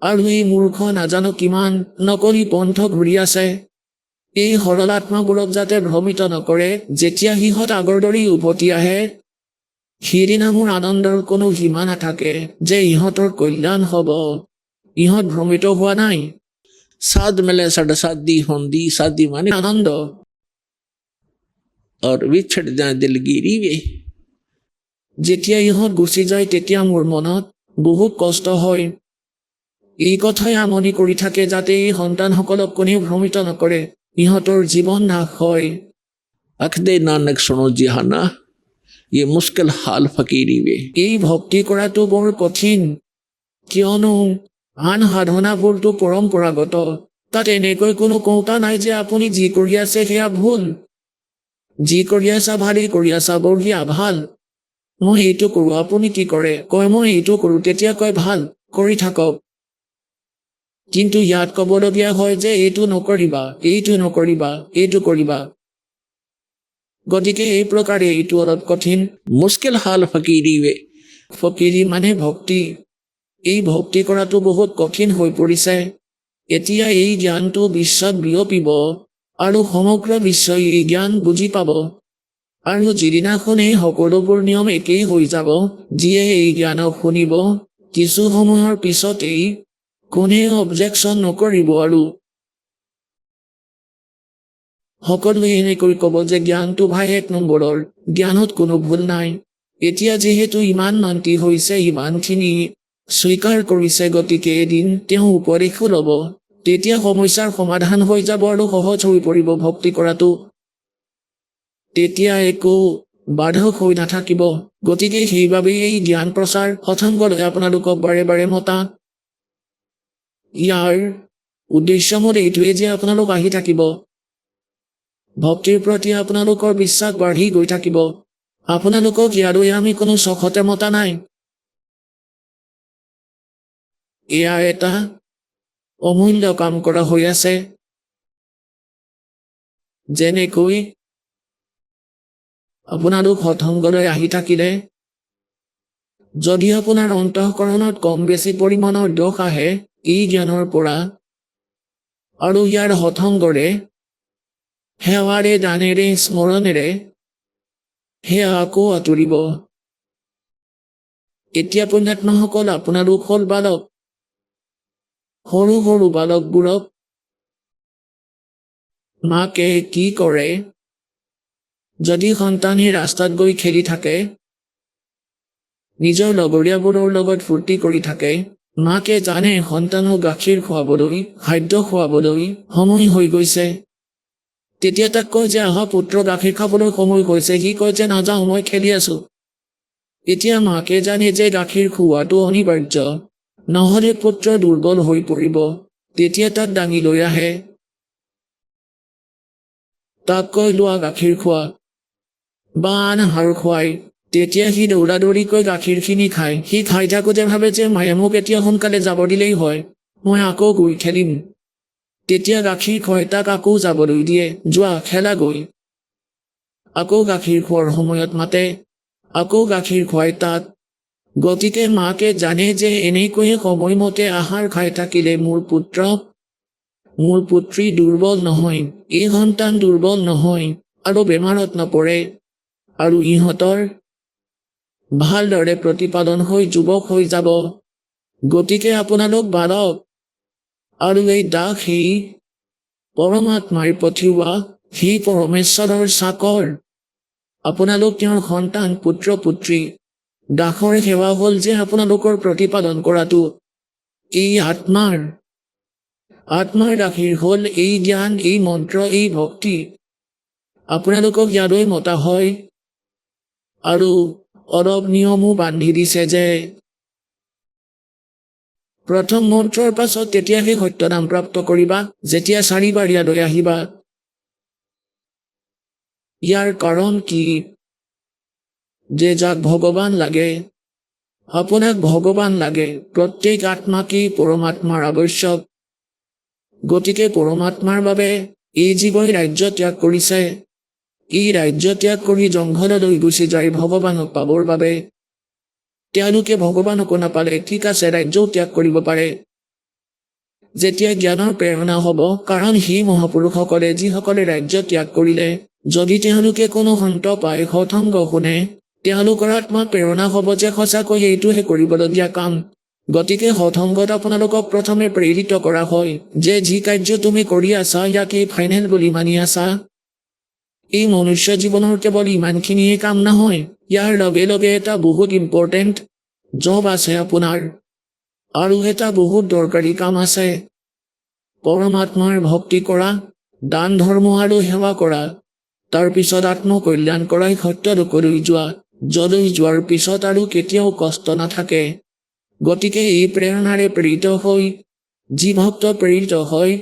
আৰু এই মূৰ্খ নাজানো কিমান নকলি পন্থ ঘূৰি আছে। এই সৰলাত্মাবোৰক যাতে ভ্ৰমিত নকৰে। যেতিয়া সিহঁত আগৰ দৰেই উভতি আহে, সেইদিনা মোৰ আনন্দৰ কোনো সীমা নাথাকে যে ইহঁতৰ কল্যাণ হ'ব। ইহঁত ভ্ৰমিত হোৱা নাই। साध मिले साडा साधी होंदी, साधी माने আনন্দ। और विछड़ जाए दिलगिरी वे। যেতিয়া ইহঁত গুচি যায় তেতিয়া মোৰ মনত বহুত কষ্ট হয়। এই কথাই আমনি কৰি থাকে যাতে এই সন্তানসকলক কোনেও ভ্ৰমিত নকৰে, ইহঁতৰ জীৱন নাশ হয়। अखदे नानक सुनो जिहाना, ये मुश्किल हाल फकीरी वे। এই ভক্তি কৰাটো বৰ কঠিন, কিয়নো আন সাধনাবোৰতো পৰম্পৰাগত। তাত এনেকৈ কোনো কওঁতা নাই যে আপুনি যি কৰি আছে সেয়া ভুল। যি কৰি আছা ভালেই কৰি আছা, বঢ়িয়া, ভাল। মই এইটো কৰোঁ, আপুনি কি কৰে? কয় মই এইটো কৰোঁ, তেতিয়া কয় ভাল, কৰি থাকক। কিন্তু ইয়াত ক'বলগীয়া হয় যে এইটো নকৰিবা, এইটো নকৰিবা, এইটো কৰিবা। গতিকে এই প্ৰকাৰে এইটো অলপ কঠিন। मुश्किल हाल फकीरी वे। ফকিৰী মানে ভক্তি। এই ভক্তি কৰাটো বহুত কঠিন হৈ পৰিছে। এতিয়া এই জ্ঞানটো বিশ্বত বিয়পিব আৰু সমগ্ৰ বিশ্বই এই জ্ঞান বুজি পাব। আৰু যিদিনাখন এই সকলোবোৰ নিয়ম একেই হৈ যাব, যিয়ে এই জ্ঞানক শুনিব, কিছু সময়ৰ পিছতেই কোনেও অবজেকশ্যন নকৰিব আৰু সকলোৱে এনেকৈ ক'ব যে জ্ঞানটো ভাই 1 নম্বৰৰ, জ্ঞানত কোনো ভুল নাই। এতিয়া যিহেতু ইমান মান্তি হৈছে, ইমানখিনি স্বীকাৰ কৰিছে, গতিকে এদিন তেওঁ উপদেশো ল'ব। তেতিয়া সমস্যাৰ সমাধান হৈ যাব আৰু সহজ হৈ পৰিব ভক্তি কৰাটো। তেতিয়া একো বাধক হৈ নাথাকিব। গতিকে সেইবাবেই এই জ্ঞান প্ৰচাৰ সৎসংগলৈ আপোনালোকক বাৰে বাৰে মতা। ইয়াৰ উদ্দেশ্য মোৰ এইটোৱে যে আপোনালোক আহি থাকিব। ভক্তিৰ প্ৰতি আপোনালোকৰ বিশ্বাস বাঢ়ি গৈ থাকিব। আপোনালোকক ইয়ালৈ আমি কোনো চখতে মতা নাই। এয়া এটা অমূল্য কাম কৰা হৈ আছে। যেনেকৈ আপোনালোক সৎসংগলৈ আহি থাকিলে, যদি আপোনাৰ অন্তঃকৰণত কম বেছি পৰিমাণৰ দোষ আহে এই জ্ঞানৰ পৰা, আৰু ইয়াৰ সৎসংগৰে সেৱাৰে, দানেৰে, স্মৰণেৰে সেয়া আকৌ আঁতৰিব। এতিয়া পুণ্যাত্মাসকল আপোনালোক হ'ল বালক। সৰু সৰু বালকবোৰক মাকে কি কৰে, যদি সন্তানে ৰাস্তাত গৈ খেলি থাকে, নিজৰ লগৰীয়াবোৰৰ লগত ফূৰ্তি কৰি থাকে, মাকে জানে সন্তানক গাখীৰ খুৱাবলৈ, খাদ্য খুৱাবলৈ সময় হৈ গৈছে। তেতিয়া তাক কয় যে আহা পুত্ৰ, গাখীৰ খাবলৈ সময় হৈছে। সি কয় যে নাযাওঁ, মই খেলি আছোঁ। এতিয়া মাকে জানে যে গাখীৰ খুওৱাটো অনিবাৰ্য, নহ'লে পুত্ৰ দুৰ্বল হৈ পৰিব। তেতিয়া তাক দাঙি লৈ আহে, তাক কয় লোৱা গাখীৰ খোৱা, বা আন আহাৰ খুৱাই। তেতিয়া সি দৌৰা দৌৰিকৈ গাখীৰখিনি খায়। সি খাই থাকোঁতে ভাবে যে মায়ে মোক এতিয়া সোনকালে যাব দিলেই হয়, মই আকৌ গৈ খেলিম। তেতিয়া গাখীৰ খুৱাই তাক আকৌ যাবলৈ দিয়ে, যোৱা খেলাগৈ। আকৌ গাখীৰ খোৱাৰ সময়ত মাতে, আকৌ গাখীৰ খুৱাই তাক। গতিকে মাকে জানে যে এনেকৈয়ে সময়মতে আহাৰ খাই থাকিলে মোৰ পুত্ৰ, মোৰ পুত্ৰী দুৰ্বল নহয়, এই সন্তান দুৰ্বল নহয় আৰু বেমাৰত নপৰে আৰু ইহঁতৰ ভালদৰে প্ৰতিপালন হৈ যুৱক হৈ যাব। গতিকে আপোনালোক বালক আৰু এই দাস সেই পৰমাত্মাৰ পঠিওৱা সেই পৰমেশ্বৰৰ চাকৰ। আপোনালোক তেওঁৰ সন্তান, পুত্ৰ পুত্ৰী। দাসৰ সেৱা হ'ল যে আপোনালোকৰ প্ৰতিপালন কৰাটো। এই আত্মাৰ গাখীৰ হ'ল এই জ্ঞান, এই মন্ত্ৰ, এই ভক্তি। আপোনালোকক ইয়ালৈ মতা হয় আৰু অলপ নিয়মো বান্ধি দিছে যে প্ৰথম মন্ত্ৰৰ পাছত তেতিয়াহে সত্যনাম প্ৰাপ্ত কৰিবা, যেতিয়া 4বাৰ ইয়ালৈ আহিবা। ইয়াৰ কাৰণ কি? যে যাক ভগৱান লাগে, আপোনাক ভগৱান লাগে। প্ৰত্যেক আত্মাকেই পৰমাত্মাৰ আৱশ্যক। গতিকে পৰমাত্মাৰ বাবে এই জীৱই ৰাজ্য ত্যাগ কৰিছে। এই ৰাজ্য ত্যাগ কৰি জংঘললৈ গুচি যায় ভগৱানক পাবৰ বাবে। তেওঁলোকে ভগৱানকো নাপালে ঠিক আছে, ৰাজ্যও ত্যাগ কৰিব পাৰে যেতিয়া জ্ঞানৰ প্ৰেৰণা হ'ব। কাৰণ সেই মহাপুৰুষসকলে যিসকলে ৰাজ্য ত্যাগ কৰিলে, যদি তেওঁলোকে কোনো সন্ত পায়, সৎসংগ শুনে, তেওঁলোকৰ আত্মাত প্ৰেৰণা হ'ব যে সঁচাকৈ এইটোহে কৰিবলগীয়া কাম। গতিকে সৎসংগত আপোনালোকক প্ৰথমে প্ৰেৰিত কৰা হয় যে যি কাৰ্য তুমি কৰি আছা ইয়াকেই ফাইনেল বুলি মানি আছা। এই মনুষ্য জীৱনৰ কেৱল ইমানখিনিয়ে কাম নহয়, ইয়াৰ লগে লগে এটা বহুত ইম্পৰ্টেণ্ট জব আছে আপোনাৰ, আৰু এটা বহুত দৰকাৰী কাম আছে। পৰমাত্মাৰ ভক্তি কৰা, দান ধৰ্ম আৰু সেৱা কৰা, তাৰপিছত আত্মকল্যাণ কৰাই সত্য লোকলৈ যোৱা, যলৈ যোৱাৰ পিছত আৰু কেতিয়াও কষ্ট নাথাকে। গতিকে এই প্ৰেৰণাৰে প্ৰেৰিত হৈ যি ভক্ত প্ৰেৰিত হয়,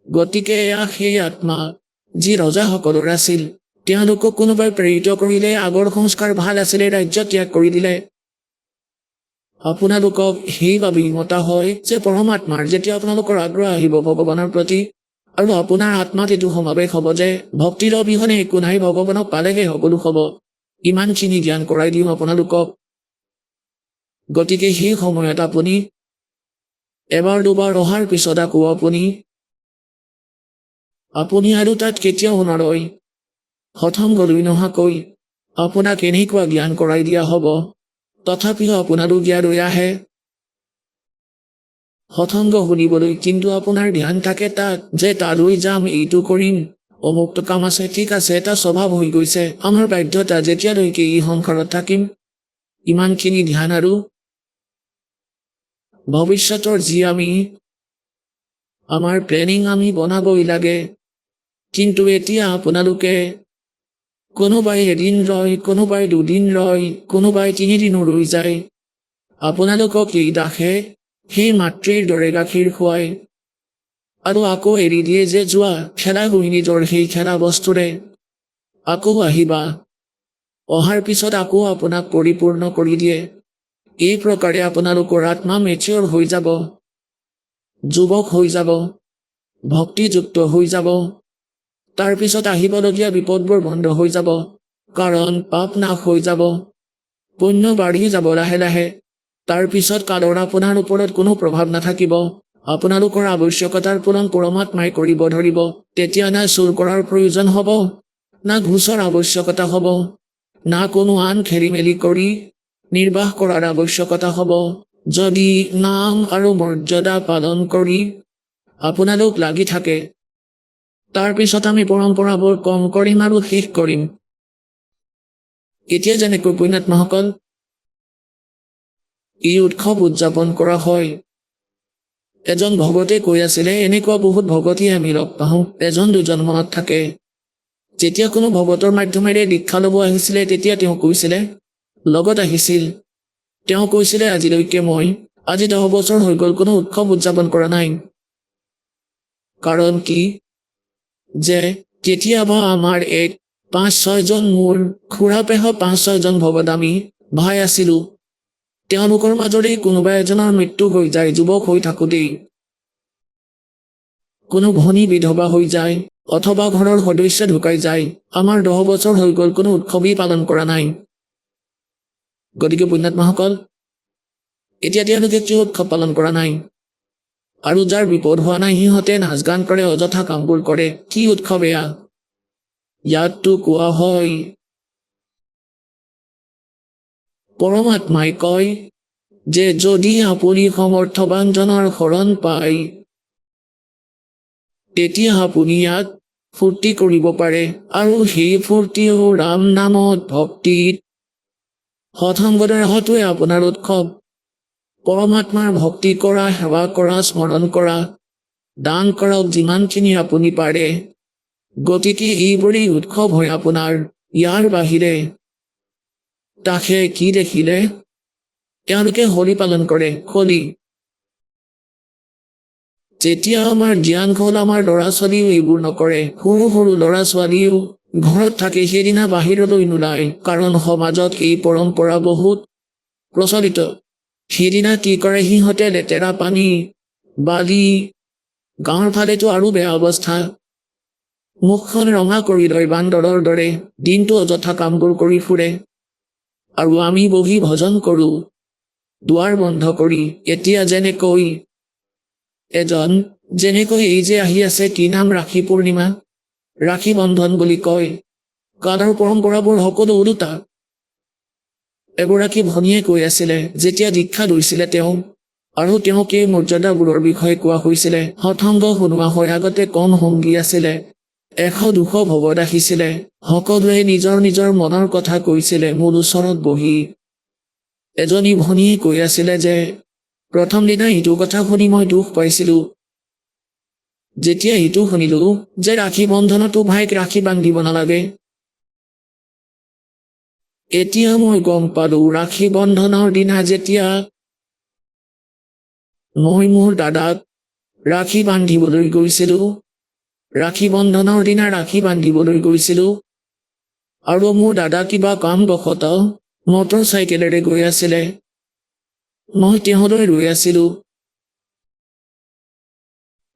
গতিকে এয়া সেই আত্মা যি ৰজাসকলৰ আছিল। তেওঁলোকক কোনোবাই প্ৰেৰিত কৰিলে, আগৰ সংস্কাৰ ভাল আছিলে, ৰাজ্য ত্যাগ কৰি দিলে। আপোনালোকক সেইবাবেই মতা হয় যে পৰমাত্মাৰ যেতিয়া আপোনালোকৰ আগ্ৰহ আহিব ভগৱানৰ প্ৰতি, আৰু আপোনাৰ আত্মাত এইটো সমাৱেশ হ'ব যে ভক্তিৰ অবিহনে একো নাই, ভগৱানক পালেহে সকলো হ'ব। ইমানখিনি জ্ঞান কৰাই দিওঁ আপোনালোকক। গতিকে সেই সময়ত আপুনি এবাৰ দুবাৰ অহাৰ পিছত আকৌ আপুনি আৰু তাত কেতিয়াও নৰয়। সৎসংগলৈ নহাকৈ আপোনাক এনেকুৱা জ্ঞান কৰাই দিয়া হ'ব, তথাপিও আপোনালোক ইয়ালৈ আহে সৎসংগ শুনিবলৈ। কিন্তু আপোনাৰ ধ্যান থাকে তাত যে তালৈ যাম, এইটো কৰিম, অমুকটো কাম আছে, ঠিক আছে, এটা স্বভাৱ হৈ গৈছে আমাৰ বাধ্যতা যেতিয়ালৈকে এই সংসাৰত থাকিম। ইমানখিনি ধ্যান আৰু ভৱিষ্যতৰ যি আমাৰ প্লেনিং আমি বনাবই লাগে। কিন্তু এতিয়া আপোনালোকে কোনোবাই এদিন ৰয়, কোনোবাই 2 দিন ৰয়, কোনোবাই 3 দিনো ৰৈ যায়। আপোনালোকক এই দাসে সেই মাতৃৰ দৰে গাখীৰ খুৱায় আৰু আকৌ এৰি দিয়ে যে যোৱা খেলা গৈ নিজৰ সেই খেলা বস্তুৰে আকৌ আহিবা। অহাৰ পিছত আকৌ আপোনাক পৰিপূৰ্ণ কৰি দিয়ে। এই প্ৰকাৰে আপোনালোকৰ আত্মা মেচিয়ৰ হৈ যাব, যুৱক হৈ যাব, ভক্তিযুক্ত হৈ যাব। তাৰপিছত আহিবলগীয়া বিপদবোৰ বন্ধ হৈ যাব, কাৰণ পাপ নাশ হৈ যাব, পুণ্য বাঢ়ি যাব লাহে লাহে। তাৰপিছত কালৰ আপোনাৰ ওপৰত কোনো প্ৰভাৱ নাথাকিব। আপোনালোকৰ আৱশ্যকতাৰ পূৰণ পৰমাত্মাই কৰিব ধৰিব। তেতিয়া না চুৰ কৰাৰ প্ৰয়োজন হ'ব, না ঘুচৰ আৱশ্যকতা হ'ব, না কোনো আন খেলি মেলি কৰি নিৰ্বাহ কৰাৰ আৱশ্যকতা হ'ব। যদি নাম আৰু মৰ্যাদা পালন কৰি আপোনালোক লাগি থাকে, তাৰপিছত আমি পৰম্পৰাবোৰ কম কৰিম আৰু শেষ কৰিম। এতিয়া যেনেকৈ পুণ্যাত্মাসকল এই উৎসৱ উদযাপন কৰা হয়, এজন ভগতে কৈ আছিলে, এনেকুৱা বহুত ভগতী আমি লগ পাওঁ, 1-2জন মনত থাকে। যেতিয়া কোনো ভগতৰ মাধ্যমেৰে দীক্ষা ল'ব আহিছিলে, তেতিয়া তেওঁ কৈছিলে, লগত আহিছিল, তেওঁ কৈছিলে, আজিলৈকে মই আজি 10 বছৰ হৈ গ'ল কোনো উৎসৱ উদযাপন কৰা নাই। কাৰণ কি? যে কেতিয়াবা আমাৰ 5-6জন মোৰ খুৰা পেহ 5-6জন ভগত আমি ভাই আছিলো। তেওঁলোকৰ মাজৰে কোনোবা এজনৰ মৃত্যু হৈ যায় যুৱক হৈ থাকোঁতেই। কোনো ভনী বিধৱা হৈ যায় অথবা ঘৰৰ সদস্য ঢুকাই যায়, আমাৰ 10 বছৰ হৈ গ'ল কোনো উৎসৱেই পালন কৰা নাই। গতিকে পুণ্যাত্মাসকল, এতিয়া তেওঁলোকে কিয় উৎসৱ পালন কৰা নাই? আৰু যাৰ বিপদ হোৱা নাই সিহঁতে নাচ গান কৰে, অযথা কামবোৰ কৰে। কি উৎসৱ এয়া? ইয়াততো কোৱা হয়, পৰমাত্মাই কয় যে যদি আপুনি সমৰ্থবানজনৰ শৰণ পায় তেতিয়া আপুনি ইয়াত ফূৰ্তি কৰিব পাৰে, আৰু সেই ফূৰ্তিও ৰাম নামত, ভক্তিত, সৎসংগৰ হতুৱে আপোনাৰ উৎসৱ। পৰমাত্মাৰ ভক্তি কৰা, সেৱা কৰা, স্মৰণ কৰা, দান কৰক যিমানখিনি আপুনি পাৰে। গতিকে এইবোৰেই উৎসৱ হয় আপোনাৰ। ইয়াৰ বাহিৰে তাকে কি দেখিলে? তেওঁলোকে হোলী পালন কৰে। হোলী যেতিয়া আমাৰ জ্ঞান হ'ল, আমাৰ ল'ৰা ছোৱালীও এইবোৰ নকৰে। সৰু সৰু ল'ৰা ছোৱালীও ঘৰত থাকে, সেইদিনা বাহিৰলৈ নোলায়, কাৰণ সমাজত এই পৰম্পৰা বহুত প্ৰচলিত। সেইদিনা কি কৰে সিহঁতে? লেতেৰা পানী, বালি, গাঁৱৰ ফালেতো আৰু বেয়া অৱস্থা, মুখখন ৰঙা কৰি লয় বান্দৰৰ দৰে, দিনটো অযথা কামবোৰ কৰি ফুৰে। আৰু আমি বহি ভজন কৰোঁ দুৱাৰ বন্ধ কৰি। এতিয়া যেনেকৈ এই যে আহি আছে, কি নাম? ৰাখী পূৰ্ণিমা, ৰাখী বন্ধন বুলি কয়। কালৰ পৰম্পৰাবোৰ সকলো ওলোটা। এগৰাকী ভনীয়ে কৈ আছিলে যেতিয়া দীক্ষা লৈছিলে তেওঁ, আৰু তেওঁক এই মৰ্যাদাবোৰৰ বিষয়ে কোৱা হৈছিলে। সৎসংগ শুনোৱা হয়। আগতে কম সংগী আছিলে, 100-200 ভকত আহিছিলে, সকলোৱে নিজৰ নিজৰ মনৰ কথা কৈছিলে মোৰ ওচৰত বহি। এজনী ভনীয়ে কৈ আছিলে যে প্ৰথম দিনা ইটো কথা শুনি মই দুখ পাইছিলো। যেতিয়া ইটো শুনিলো যে ৰাখী বন্ধনতো ভাইক ৰাখী বান্ধিব নালাগে, এতিয়া মই গম পালো ৰাখী বন্ধনৰ দিনা যেতিয়া মই মোৰ দাদাক ৰাখী বান্ধিবলৈ গৈছিলো, ৰাখী বন্ধনৰ দিনা ৰাখী বান্ধিবলৈ গৈছিলো, আৰু মোৰ দাদা কিবা কামবশতঃ মটৰ চাইকেলেৰে গৈ আছিলে, মই তেওঁলৈ ৰৈ আছিলো।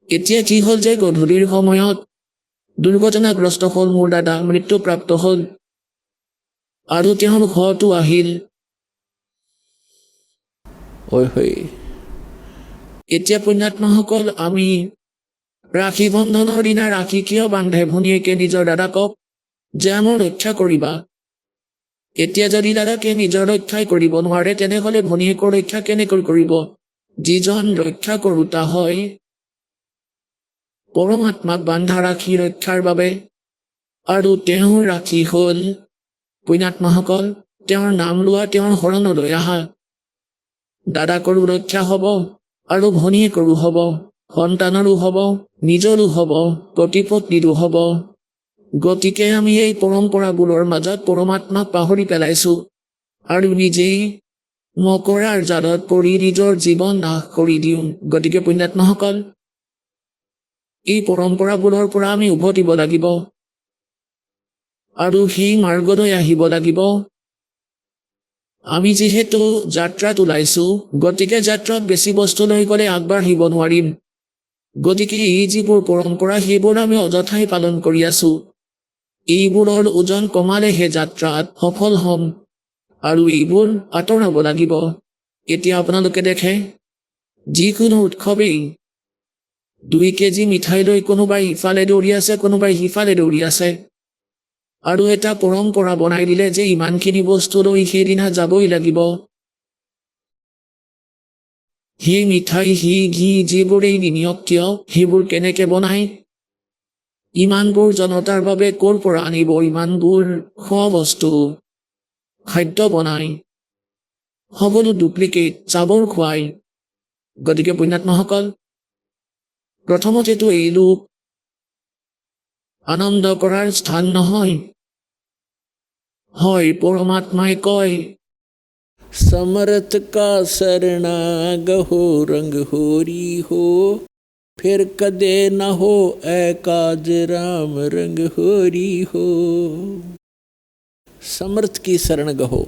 এতিয়া কি হ'ল যে গধূলিৰ সময়ত দুৰ্ঘটনাগ্ৰস্ত হ'ল মোৰ দাদা, মৃত্যুপ্ৰাপ্ত হ'ল, আৰু তেওঁৰ ঘৰতো আহিল। এতিয়া পুণ্যাত্মাসকল, আমি ৰাখী বন্ধনৰ দিনা ৰাখী কিয় বান্ধে ভনীয়েকে নিজৰ দাদাকক? যে আমাৰ ৰক্ষা কৰিবা। এতিয়া যদি দাদাকে নিজৰ ৰক্ষাই কৰিব নোৱাৰে, তেনেহলে ভনীয়েকৰ ৰক্ষা কেনেকৈ কৰিব? যিজন ৰক্ষা কৰোতা হয় পৰমাত্মাক বান্ধা ৰাখী ৰক্ষাৰ বাবে, আৰু তেওঁৰ ৰাখী হ'ল পুণ্যাত্মাসকল তেওঁৰ নাম লোৱা, তেওঁৰ শৰণলৈ আহা। দাদাকৰো ৰক্ষা হ'ব, আৰু ভনীয়েকৰো হ'ব, সন্তানৰো হ'ব, নিজৰো হ'ব, প্ৰতিপত্নীৰো হ'ব। গতিকে আমি এই পৰম্পৰাবোৰৰ মাজত পৰমাত্মাক পাহৰি পেলাইছো, আৰু নিজেই মকৰাৰ জালত পৰি নিজৰ জীৱন নাশ কৰি দিওঁ। গতিকে পুণ্যাত্মাসকল, এই পৰম্পৰাবোৰৰ পৰা আমি উভতিব লাগিব, আৰু সেই মাৰ্গলৈ আহিব লাগিব। আমি যিহেতু যাত্ৰাত ওলাইছো, গতিকে যাত্ৰাত বেছি বস্তু লৈ গ'লে আগবাঢ়িব নোৱাৰিম। গতিকে এই যিবোৰ পৰম্পৰা সেইবোৰ আমি অযথাই পালন কৰি আছো। এইবোৰৰ ওজন কমালেহে যাত্ৰাত সফল হ'ম, আৰু এইবোৰ আঁতৰাব লাগিব। এতিয়া আপোনালোকে দেখে যিকোনো উৎসৱেই 2 কেজি মিঠাই লৈ কোনোবাই ইফালে দৌৰি আছে, কোনোবাই সিফালে দৌৰি আছে, আৰু এটা পৰম্পৰা বনাই দিলে যে ইমানখিনি বস্তু লৈ সেইদিনা যাবই লাগিব। সেই মিঠাই, সেই ঘি, যিবোৰেই নিনিয়ক কিয়, সেইবোৰ কেনেকে বনায়? ইমানবোৰ জনতাৰ বাবে ক'ৰ পৰা আনিব ইমানবোৰ খোৱা বস্তু? খাদ্য বনায়, সকলো ডুপ্লিকেট, জাবৰ খুৱায়। গতিকে পুণ্যাত্মাসকল, প্ৰথমতেতো এই লোক আনন্দ কৰাৰ স্থান নহয়। হয়, পৰমাত্মাই কয় समर्थ का सरना गहो रंग होरी हो, फिर कदे न हो एकाज राम रंग होरी हो। समर्थ की शरण गहो,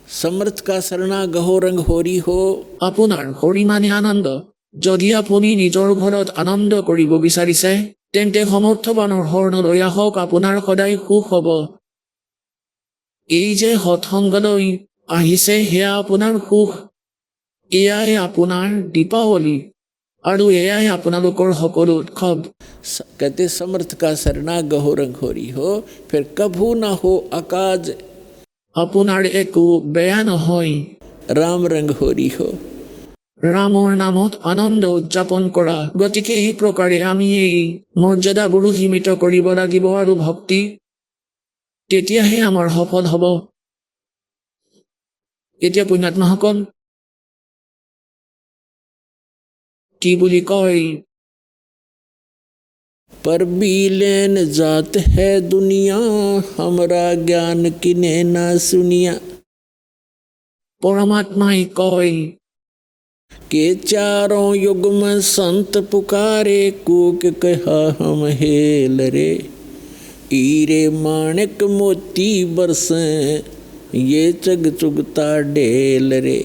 समर्थ का शरणा गहो रंग होरी हो। আপোনাৰ হৰি মানে আনন্দ, যদি আপুনি নিজৰ ঘৰত আনন্দ কৰিব বিচাৰিছে তেন্তে সমৰ্থবানৰ শৰণলৈ আহক, আপোনাৰ সদায় সুখ হ'ব। এই যে সৎসংগলৈ আহিছে সেয়া আপোনাৰ সুখ, এয়াই আপোনাৰ দীপাৱলী আৰু এয়াই আপোনালোকৰ সকলো উৎসৱ। कहते समर्थ का सरना गहो रंग होरी हो फिर कभू ना हो अकाज আপোনাৰ একো বেয়া নহয়। राम रंग होरी हो। ৰামৰ নামত আনন্দ উদযাপন কৰা। গতিকে এই প্ৰকাৰে আমি এই মৰ্যাদাবোৰো সীমিত কৰিব লাগিব আৰু ভক্তি, তেতিয়াহে আমাৰ সফল হ'ব। এতিয়া পুণ্যাত্মাসকল কি বুলি কয়, पर बीलेन जात है दुनिया हमरा ज्ञान किने ना सुनिया। পৰমাত্মাই কয় के चारों युग में संत पुकारे कूक कहा हम हेल रे हीरे माणिक मोती बरसे ये चग चुगता ढेल रे।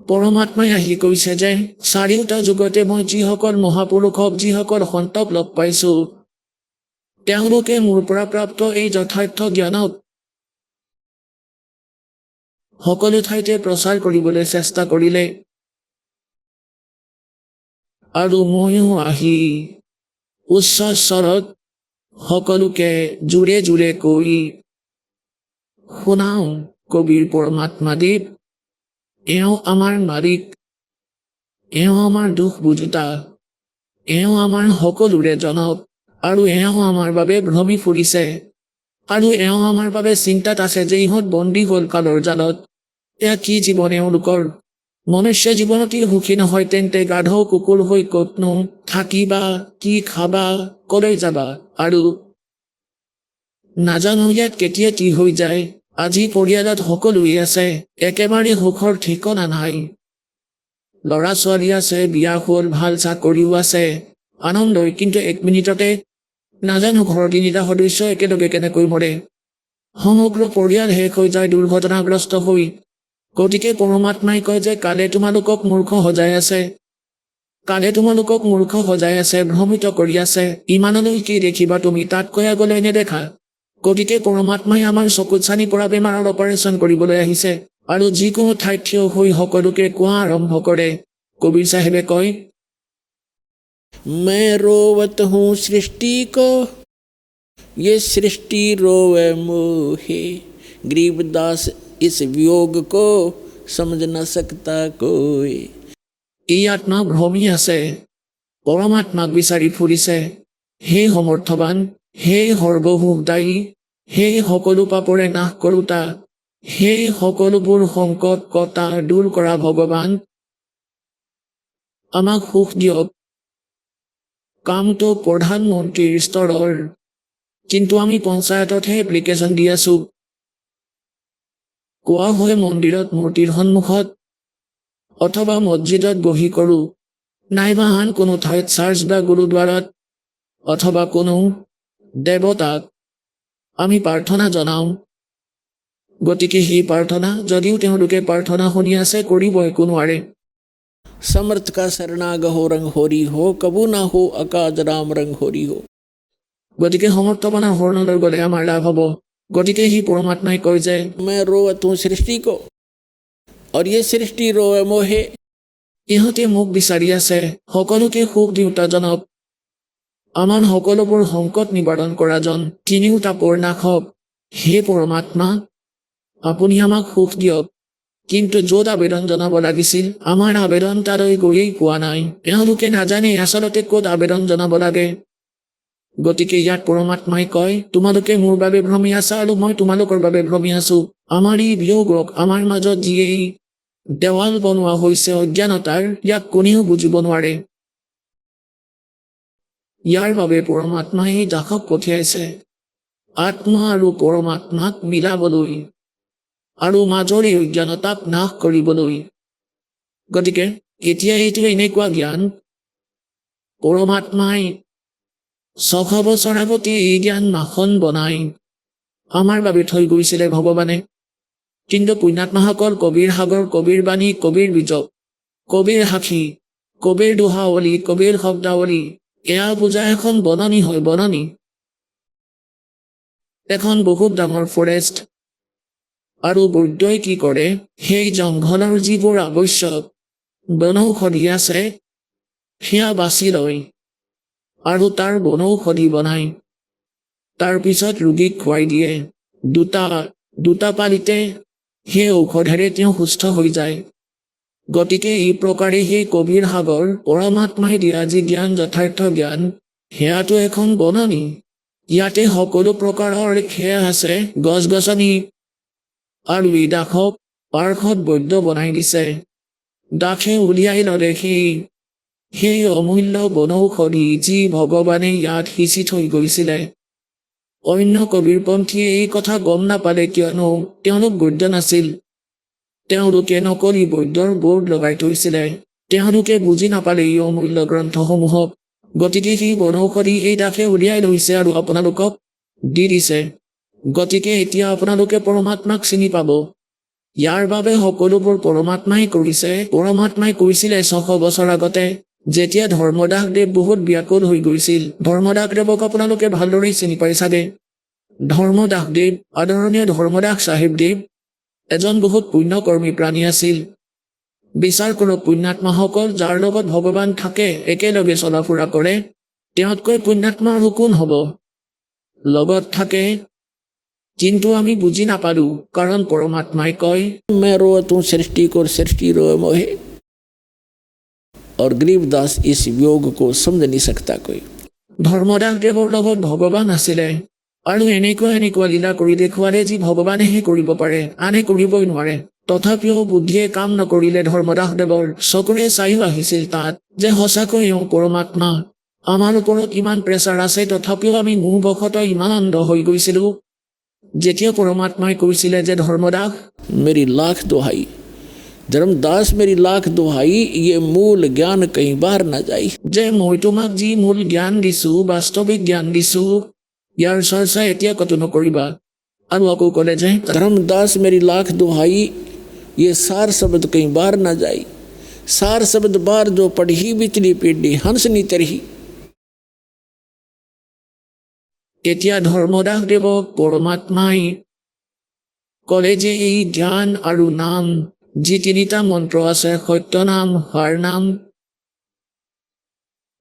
পৰমাত্মাই আহি কৈছে যে চাৰিওটা যুগতে মই যিসকল মহাপুৰুষক, যিসকল সন্তক লগ পাইছো, তেওঁলোকে মোৰ পৰা প্ৰাপ্ত এই যথাৰ্থ জ্ঞানক সকলো ঠাইতে প্ৰচাৰ কৰিবলৈ চেষ্টা কৰিলে, আৰু ময়ো আহি উচ্চ স্বৰত সকলোকে জোৰে জোৰে কৈ শুনাওঁ, কবিৰ পৰমাত্মাদেৱ এওঁ আমাৰ মালিক, এওঁ আমাৰ দুখ বুজোতা, এওঁ আমাৰ সকলোৰে জনক, আৰু এওঁ আমাৰ বাবে ভ্ৰমি ফুৰিছে, আৰু এওঁ আমাৰ বাবে চিন্তাত আছে যে ইহঁত বন্দী হ'ল কালৰ জালত। এয়া কি জীৱন এওঁলোকৰ? মনুষ্য জীৱনতেই সুখী নহয় তেন্তে গাধ কুকুৰ হৈ ক'তনো থাকিবা, কি খাবা, কলৈ যাবা? আৰু নাজানো ইয়াত কেতিয়া কি হৈ যায়। আজি পৰিয়ালত সকলোৱে আছে, একেবাৰে সুখৰ ঠিকনা নাই। ল'ৰা ছোৱালী আছে, বিয়া হ'ল, ভাল চাকৰিও আছে, আনন্দই, কিন্তু এক মিনিটতে নাজানো ঘৰৰ তিনিটা সদস্য একেলগে কেনেকৈ মৰে। সমগ্ৰ পৰিয়াল শেষ হৈ যায় দুৰ্ঘটনাগ্ৰস্ত হৈ। গতিকে পৰমাত্মাই কয় যে কালে তোমালোকক মূৰ্খ সজাই আছে, কালে তোমালোকক মূৰ্খ সজাই আছে, ভ্ৰমিত কৰি আছে। ইমানলৈ কি দেখিবা তুমি, তাতকৈ আগলৈ নেদেখা। গতিকে পৰমাত্মাই আমাৰ চকুত চানি পৰা বেমাৰৰ অপাৰেশ্যন কৰিবলৈ আহিছে, আৰু যিকোনো ঠাইত থিয় হৈ সকলোকে কোৱা আৰম্ভ কৰে। কবিৰ চাহেবে কয়, मैं रोवत हूँ सृष्टि को ये सृष्टि रोवे मोहे गरीबदास इस वियोग को समझ न सकता कोई। এই আত্মা ভ্ৰমি আছে, পৰমাত্মাক বিচাৰি ফুৰিছে। হে সমৰ্থবান, হে সৰ্বভোগদায়ী, হে সকলো পাপৰে নাশ কৰোতা, হে সকলোবোৰ সংকট কটা দূৰ কৰা ভগৱান, আমাক সুখ দিয়ক। কামটো প্ৰধানমন্ত্ৰীৰ স্তৰৰ, কিন্তু আমি পঞ্চায়ততহে এপ্লিকেশ্যন দি আছো। কোৱা হয় মন্দিৰত মূৰ্তিৰ সন্মুখত অথবা মছজিদত বহি কৰোঁ, নাইবা আন কোনো ঠাইত চাৰ্চ বা গুৰুদ্বাৰত অথবা কোনো দেৱতাক আমি প্ৰাৰ্থনা জনাওঁ। গতিকে সেই প্ৰাৰ্থনা যদিও তেওঁলোকে প্ৰাৰ্থনা শুনি আছে, কৰিব একো নোৱাৰে। समर्थ का सरना गहो रंग होरी हो कबू ना हो अकाज राम रंग होरी हो। গতিকে সমৰ্থবানৰ শৰণলৈ গ'লে আমাৰ লাভ হ'ব। গতিকে সি পৰমাত্মাই কয় যে मैं रोवत हूँ सृष्टि को और ये सृष्टि रोवे मोहे। ইহঁতে মোক বিচাৰি আছে, সকলোকে সুখ দিওঁতাজনক, আমাৰ সকলোবোৰ সংকট নিবাৰণ কৰাজন, তিনিওটা পূৰ্ণাসক। হে পৰমাত্মা, আপুনি আমাক সুখ দিয়ক। কিন্তু য'ত আবেদন জনাব লাগিছিল, আমাৰ আবেদন তালৈ গৈয়েই পোৱা নাই। এওঁলোকে নাজানে আচলতে ক'ত আবেদন জনাব লাগে। গতিকে ইয়াত পৰমাত্মাই কয়, তোমালোকে মোৰ বাবে ভ্ৰমি আছা আৰু মই তোমালোকৰ বাবে ভ্ৰমি আছো। আমাৰ এই বিয়োগক, আমাৰ মাজত যি এই দেৱাল বনোৱা হৈছে অজ্ঞানতাৰ, ইয়াক কোনেও বুজিব নোৱাৰে। ইয়াৰ বাবে পৰমাত্মাই দাসক পঠিয়াইছে, আত্মা আৰু পৰমাত্মাক মিলাবলৈ আৰু মাজৰে অজ্ঞানতাক নাশ কৰিবলৈ। গতিকে এতিয়া এইটো এনেকুৱা জ্ঞান, পৰমাত্মাই 600 বছৰ আগতে এই জ্ঞান মাখন বনাই আমাৰ বাবে থৈ গৈছিলে ভগৱানে। কিন্তু পুণ্যাত্মাসকল কবিৰ সাগৰ, কবিৰ বাণী, কবিৰ বীজক, কবিৰ সাক্ষী, কবিৰ দোহাৱলী, কবিৰ শব্দাৱলী, এয়া বুজা এখন বননি হয়, বননি। এখন বহুত ডাঙৰ ফৰেষ্ট। আৰু বৈদ্যই কি কৰে, সেই জংঘলৰ যিবোৰ আৱশ্যক বনৌষধি আছে সেয়া বাছি লয় আৰু তাৰ বনৌষধি বনায়। তাৰপিছত ৰোগীক খুৱাই দিয়ে। দুটা পালিতে সেই ঔষধেৰে তেওঁ সুস্থ হৈ যায়। গতিকে এই প্ৰকাৰে সেই কবিৰ সাগৰ, পৰমাত্মাই দিয়া যি জ্ঞান, যথাৰ্থ জ্ঞান, সেয়াটো এখন বননি। ইয়াতে সকলো প্ৰকাৰৰ খেৰ আছে, গছ-গছনি, আৰু এই দাসক পাৰ্কত বৈদ্য বনাই দিছে। দাসে উলিয়াই ল'লে সেই অমূল্য বনৌষধি যি ভগৱানে ইয়াত সিঁচি থৈ গৈছিলে। অন্য কবিৰপন্থীয়ে এই কথা গম নাপালে, কিয়নো তেওঁলোক বৈদ্য নাছিল। তেওঁলোকে নকলি বৈদ্যৰ বৰ্ড লগাই থৈছিলে। তেওঁলোকে বুজি নাপালে এই অমূল্য গ্ৰন্থসমূহক। গতিকে সেই বনৌষধি এই দাসে উলিয়াই লৈছে আৰু আপোনালোকক দি দিছে। গতিকে এতিয়া আপোনালোকে পৰমাত্মাক চিনি পাব। ইয়াৰ বাবে সকলোবোৰ পৰমাত্মাই কৰিছে। পৰমাত্মাই কৈছিলে 600 বছৰ আগতে, যেতিয়া ধৰ্মদাসদেৱ বহুত ব্যাকুল হৈ গৈছিল। ধৰ্মদাসদেৱক আপোনালোকে ভালদৰে চিনি পাই চাগে। ধৰ্মদাসদেৱ, আদৰণীয় ধৰ্মদাস চাহেবদেৱ এজন বহুত পুণ্যকৰ্মী প্ৰাণী আছিল। বিচাৰ কৰক, পুণ্যাত্মাসকল যাৰ লগত ভগৱান থাকে, একেলগে চলা ফুৰা কৰে, তেওঁতকৈ পুণ্যাত্মা আৰু কোন হ'ব? লগত থাকে। কিন্তু আমি বুজি নাপালো, কাৰণ পৰমাত্মাই কয়, मैं रोता हूँ सृष्टि को, सृष्टि रोए मोहे। और गरीबदास इस योग को समझ नहीं सकता कोई। ধৰ্মদাসদেৱৰ লগত ভগৱান আছিলে আৰু এনেকুৱা লীলা কৰি দেখুৱালে যি ভগৱানেহে কৰিব পাৰে, আনে কৰিবই নোৱাৰে। তথাপিও বুদ্ধিয়ে কাম নকৰিলে ধৰ্মদাসদেৱৰ। চকুৰে চাইও আহিছিল তাত যে সঁচাকৈ এওঁ পৰমাত্মা। আমাৰ ওপৰত ইমান প্ৰেছাৰ আছে, তথাপিও আমি মোহবশতঃ ইমান অন্ধ হৈ গৈছিলো। যেতিয়া পৰমাত্মাই কৈছিলে যে ধৰ্মদাস, मेरी लाख दुहाई धर्मदास, मेरी लाख दुहाई, ये मूल ज्ञान कई बार न जाई। যে মই তোমাক যি মূল জ্ঞান দিছো, বাস্তৱিক জ্ঞান দিছো, ইয়াৰ চৰ্চা এতিয়া কতো নকৰিবা। আৰু আকৌ ক'লে যে धर्मदास मेरी लाख दुहाई, ये सार शब्द कई बार न जाई। सार शब्द बार जो पढ़ी बिचली पीढ़ी हंसनी तरही। তেতিয়া ধৰ্মদাসদেৱক পৰমাত্মাই ক'লে যে এই জ্ঞান আৰু নাম, যি 3টা মন্ত্ৰ আছে, সত্য নাম, হাৰ নাম,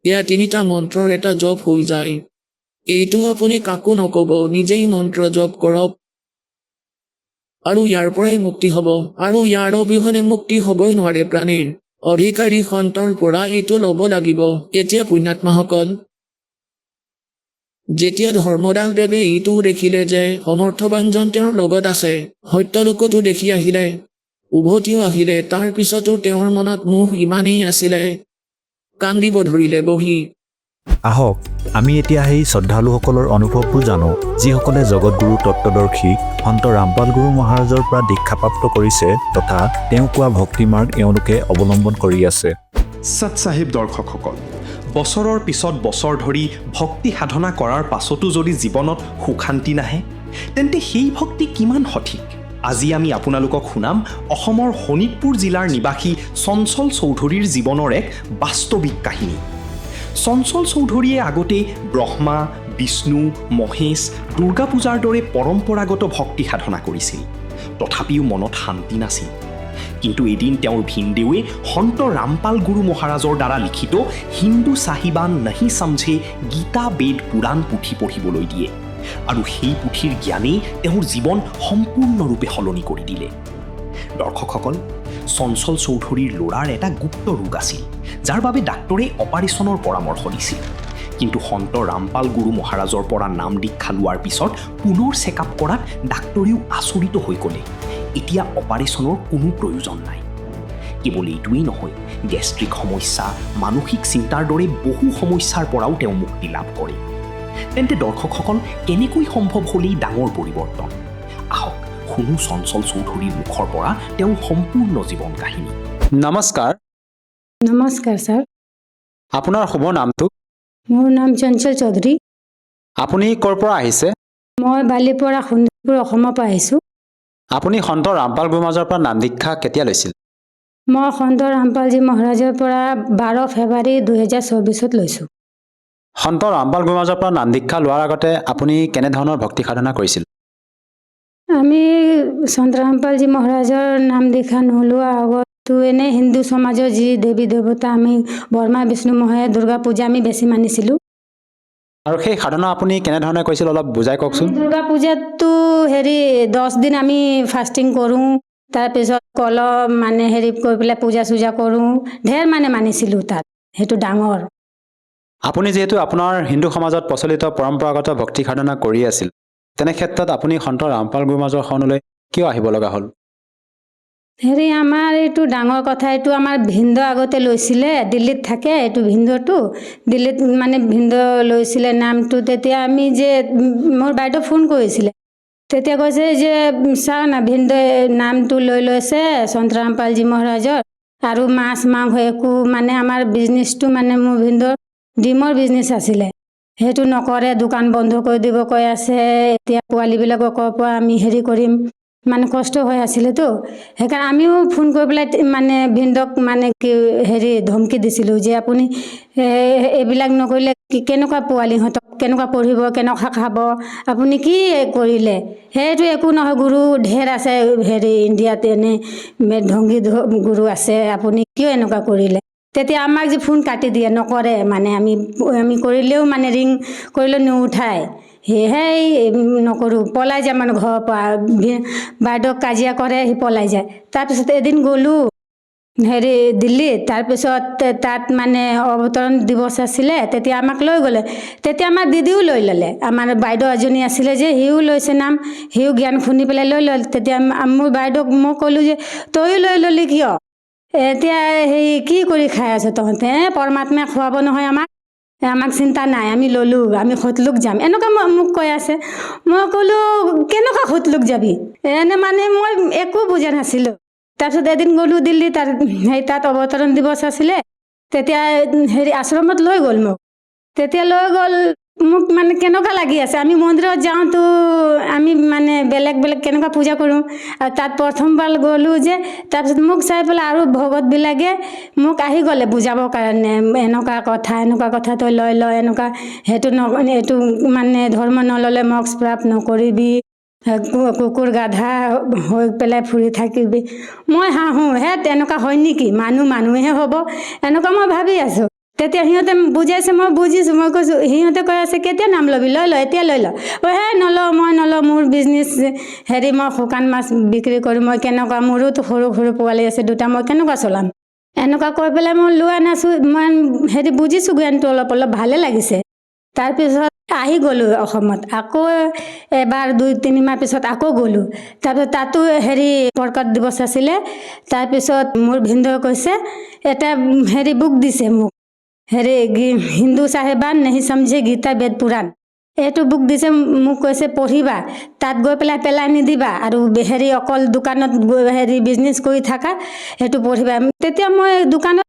এয়া 3টা মন্ত্ৰৰ এটা জপ হৈ যায়। এইটো আপুনি কাকো নক'ব, নিজেই মন্ত্ৰ জপ কৰক আৰু ইয়াৰ পৰাই মুক্তি হ'ব। আৰু ইয়াৰ অবিহনে মুক্তি হ'বই নোৱাৰে প্ৰাণীৰ। অধিকাৰী সন্তৰ পৰা এইটো ল'ব লাগিব। এতিয়া পুণ্যাত্মাসকল, যেতিয়া ধৰ্মদাসদেৱে এইটো দেখিলে যে সমৰ্থবানজন তেওঁৰ লগত আছে, সত্যলোকতো দেখি আহিলে, উভতিও আহিলে, তাৰ পিছতো তেওঁৰ মনত মোহ ইমানেই আছিলে, কান্দিব ধৰিলে বহি। আহক আমি এতিয়া সেই শ্ৰদ্ধালুসকলৰ অনুভৱবোৰ জানো, যিসকলে জগতগুৰু তত্ত্বদৰ্শী সন্ত ৰামপাল গুৰু মহাৰাজৰ পৰা দীক্ষাপ্ৰাপ্ত কৰিছে তথা তেওঁ কোৱা ভক্তিমাৰ্গ এওঁলোকে অৱলম্বন কৰি আছে। সৎ চাহিব দৰ্শকসকল, বছৰৰ পিছত বছৰ ধৰি ভক্তি সাধনা কৰাৰ পাছতো যদি জীৱনত সুখ শান্তি নাহে, তেন্তে সেই ভক্তি কিমান সঠিক? আজি আমি আপোনালোকক শুনাম অসমৰ শোণিতপুৰ জিলাৰ নিবাসী চঞ্চল চৌধুৰীৰ জীৱনৰ এক বাস্তৱিক কাহিনী। চঞ্চল চৌধুৰীয়ে আগতে ব্ৰহ্মা, বিষ্ণু, মহেশ, দুৰ্গা পূজাৰ দৰে পৰম্পৰাগত ভক্তি সাধনা কৰিছিল। তথাপিও মনত শান্তি নাছিল। কিন্তু এদিন তেওঁৰ ভিনদেৱে সন্ত ৰামপাল গুৰু মহাৰাজৰ দ্বাৰা লিখিত হিন্দু চাহিবান নহি সমঝে গীতা, বেদ, পুৰাণ পুথি পঢ়িবলৈ দিয়ে আৰু সেই পুথিৰ জ্ঞানেই তেওঁৰ জীৱন সম্পূৰ্ণৰূপে সলনি কৰি দিলে। দৰ্শকসকল, চঞ্চল চৌধুৰীৰ ল'ৰাৰ এটা গুপ্ত ৰোগ আছিল, যাৰ বাবে ডাক্তৰে অপাৰেশ্যনৰ পৰামৰ্শ দিছিল। কিন্তু সন্ত ৰামপাল গুৰু মহাৰাজৰ পৰা নাম দীক্ষা লোৱাৰ পিছত পুনৰ চেকআপ কৰাত ডাক্তৰেও আচৰিত হৈ ক'লে, এতিয়া অপাৰেশ্যনৰ কোনো প্ৰয়োজন নাই। কেৱল এইটোৱেই নহয়, গেষ্ট্ৰিক সমস্যা, মানসিক চিন্তাৰ দৰে বহু সমস্যাৰ পৰাও তেওঁ মুক্তি লাভ কৰে। তেন্তে দৰ্শকসকল, কেনেকৈ সম্ভৱ হ'লেই ডাঙৰ পৰিৱৰ্তন? আহক শুনো চঞ্চল চৌধুৰীৰ মুখৰ পৰা তেওঁৰ সম্পূৰ্ণ জীৱন কাহিনী। নমস্কাৰ। নমস্কাৰ ছাৰ, আপোনাৰ শুভ নামটো? মোৰ নাম চঞ্চল চৌধুৰী। আপুনি ক'ৰ পৰা আহিছে? মই বালিপৰা, শোণিতপুৰ, অসমৰ পৰা আহিছোঁ। আপুনি সন্ত ৰামপাল গুৰু মহাৰাজৰ পৰা নাম দীক্ষা কেতিয়া লৈছিল? মই সন্ত ৰামপালজী মহাৰাজৰ পৰা 12 ফেব্ৰুৱাৰী 2024 লৈছোঁ। সন্ত ৰামপাল গুৰু মহাৰাজৰ পৰা নাম দীক্ষা লোৱাৰ আগতে আপুনি কেনেধৰণৰ ভক্তি সাধনা কৰিছিল? আমি সন্ত ৰামপালজী মহাৰাজৰ নাম দীক্ষা নোলোৱা আগতো এনেই হিন্দু সমাজৰ যি দেৱী দেৱতা আমি ব্ৰহ্মা বিষ্ণু মহে দুৰ্গা পূজা আমি বেছি মানিছিলোঁ। আৰু সেই সাধনা আপুনি কেনেধৰণে কৰিছিল অলপ বুজাই কওকচোন। দুৰ্গা পূজাততো 10 দিন আমি ফাষ্টিং কৰোঁ, তাৰপিছত কলম কৰি পেলাই পূজা চূজা কৰোঁ, ঢেৰ মানিছিলোঁ তাত, সেইটো ডাঙৰ। আপুনি যিহেতু আপোনাৰ হিন্দু সমাজত প্ৰচলিত পৰম্পৰাগত ভক্তি সাধনা কৰি আছিল, তেনে ক্ষেত্ৰত আপুনি সন্ত ৰামপাল গুৰু মহাৰাজৰ শৰণলৈ কিয় আহিব লগা হ'ল? আমাৰ এইটো ডাঙৰ কথা, এইটো আমাৰ ভিন্দ আগতে লৈছিলে, দিল্লীত থাকে এইটো ভিন্দটো, দিল্লীত ভিন্দ লৈছিলে নামটো। তেতিয়া আমি যে মোৰ বাইদেউ ফোন কৰিছিলে, তেতিয়া কৈছে যে চাওঁ না ভিন্দই নামটো লৈ লৈছে সন্ত ৰামপালজী মহাৰাজৰ, আৰু মাছ মাংস একো আমাৰ বিজনেছটো মোৰ ভিন্দৰ ডিমৰ বিজনেছ আছিলে, সেইটো নকৰে, দোকান বন্ধ কৰি দিব কৈ আছে। এতিয়া পোৱালীবিলাকক ক'ৰ পৰা আমি কৰিম, কষ্ট হৈ আছিলেতো, সেইকাৰণে আমিও ফোন কৰি পেলাই ভিন্দক কি ধমকি দিছিলোঁ যে আপুনি এইবিলাক নকৰিলে কেনেকুৱা পোৱালীহঁতক কেনেকুৱা পঢ়িব, কেনেকুৱা খাব, আপুনি কি কৰিলে? সেইটো একো নহয়, গুৰু ঢেৰ আছে ইণ্ডিয়াত, এনে ঢংগী গুৰু আছে, আপুনি কিয় এনেকুৱা কৰিলে? তেতিয়া আমাক যে ফোন কাটি দিয়ে, নকৰে, আমি কৰিলেও ৰিং কৰিলেও নুঠায়, সেয়েহে নকৰোঁ, পলাই যায় ঘৰৰ পৰা। বাইদেউক কাজিয়া কৰে, সি পলাই যায়। তাৰপিছত এদিন গ'লোঁ দিল্লীত, তাৰপিছত তাত অৱতৰণ দিৱস আছিলে, তেতিয়া আমাক লৈ গ'লে, তেতিয়া আমাৰ দিদিও লৈ ল'লে, আমাৰ বাইদেউ এজনী আছিলে যে সিও লৈছে নাম, সিও জ্ঞান শুনি পেলাই লৈ ল'লে। তেতিয়া মোৰ বাইদেউক মই ক'লোঁ যে তয়ো লৈ ল'লি কিয়? এতিয়া কি কৰি খাই আছ তহঁতে? পৰমাত্মাই খুৱাব নহয় আমাক চিন্তা নাই, আমি ল'লোঁ, আমি সতলোক যাম, এনেকুৱা মোক কৈ আছে। মই ক'লোঁ কেনেকুৱা সতলোক যাবি? মই একো বুজা নাছিলোঁ। তাৰপিছত এদিন গ'লোঁ দিল্লী, তাত অৱতৰণ দিৱস আছিলে, তেতিয়া আশ্ৰমত লৈ গ'ল মোক। তেতিয়া লৈ গ'ল মোক, কেনেকুৱা লাগি আছে, আমি মন্দিৰত যাওঁতো আমি বেলেগ বেলেগ কেনেকুৱা পূজা কৰোঁ, আৰু তাত প্ৰথমবাৰ গ'লোঁ যে, তাৰপিছত মোক চাই পেলাই আৰু ভগতবিলাকে মোক আহি গ'লে বুজাবৰ কাৰণে, এনেকুৱা কথা তই লৈ ল, এনেকুৱা সেইটো এইটো ধৰ্ম নল'লে মক্ষ প্ৰাপ্ত নকৰিবি, কুকুৰ গাধা হৈ পেলাই ফুৰি থাকিবি। মই হাঁহোঁ, তেনেকুৱা হয় নেকি? মানুহেহে হ'ব, এনেকুৱা মই ভাবি আছোঁ। তেতিয়া সিহঁতে বুজাইছে, মই বুজিছোঁ, মই কৈছোঁ, সিহঁতে কৈ আছে কেতিয়া নাম ল'বি? লৈ ল, এতিয়া লৈ ল। নলওঁ, মই নলওঁ, মোৰ বিজনেছ মই শুকান মাছ বিক্ৰী কৰিম, মই কেনেকুৱা, মোৰোতো সৰু সৰু পোৱালি আছে 2টা, মই কেনেকুৱা চলাম? এনেকুৱা কৈ পেলাই মই লোৱা নাছোঁ, মই বুজিছোঁ জ্ঞানটো অলপ অলপ, ভালে লাগিছে। তাৰপিছত আহি গ'লোঁ অসমত, আকৌ এবাৰ 2-3 মাহ পিছত আকৌ গ'লোঁ। তাৰপিছত তাতো প্ৰকট দিৱস আছিলে। তাৰপিছত মোৰ ভিন্দই কৈছে, এটা বুক দিছে মোক, হিন্দু চাহেবান নেহি সমঝে গীতা বেদ পুৰাণ, এইটো বুক দিছে মোক, কৈছে পঢ়িবা, তাত গৈ পেলাই নিদিবা, আৰু অকল দোকানত বিজনেছ কৰি থাকা, সেইটো পঢ়িবা। তেতিয়া মই দোকানত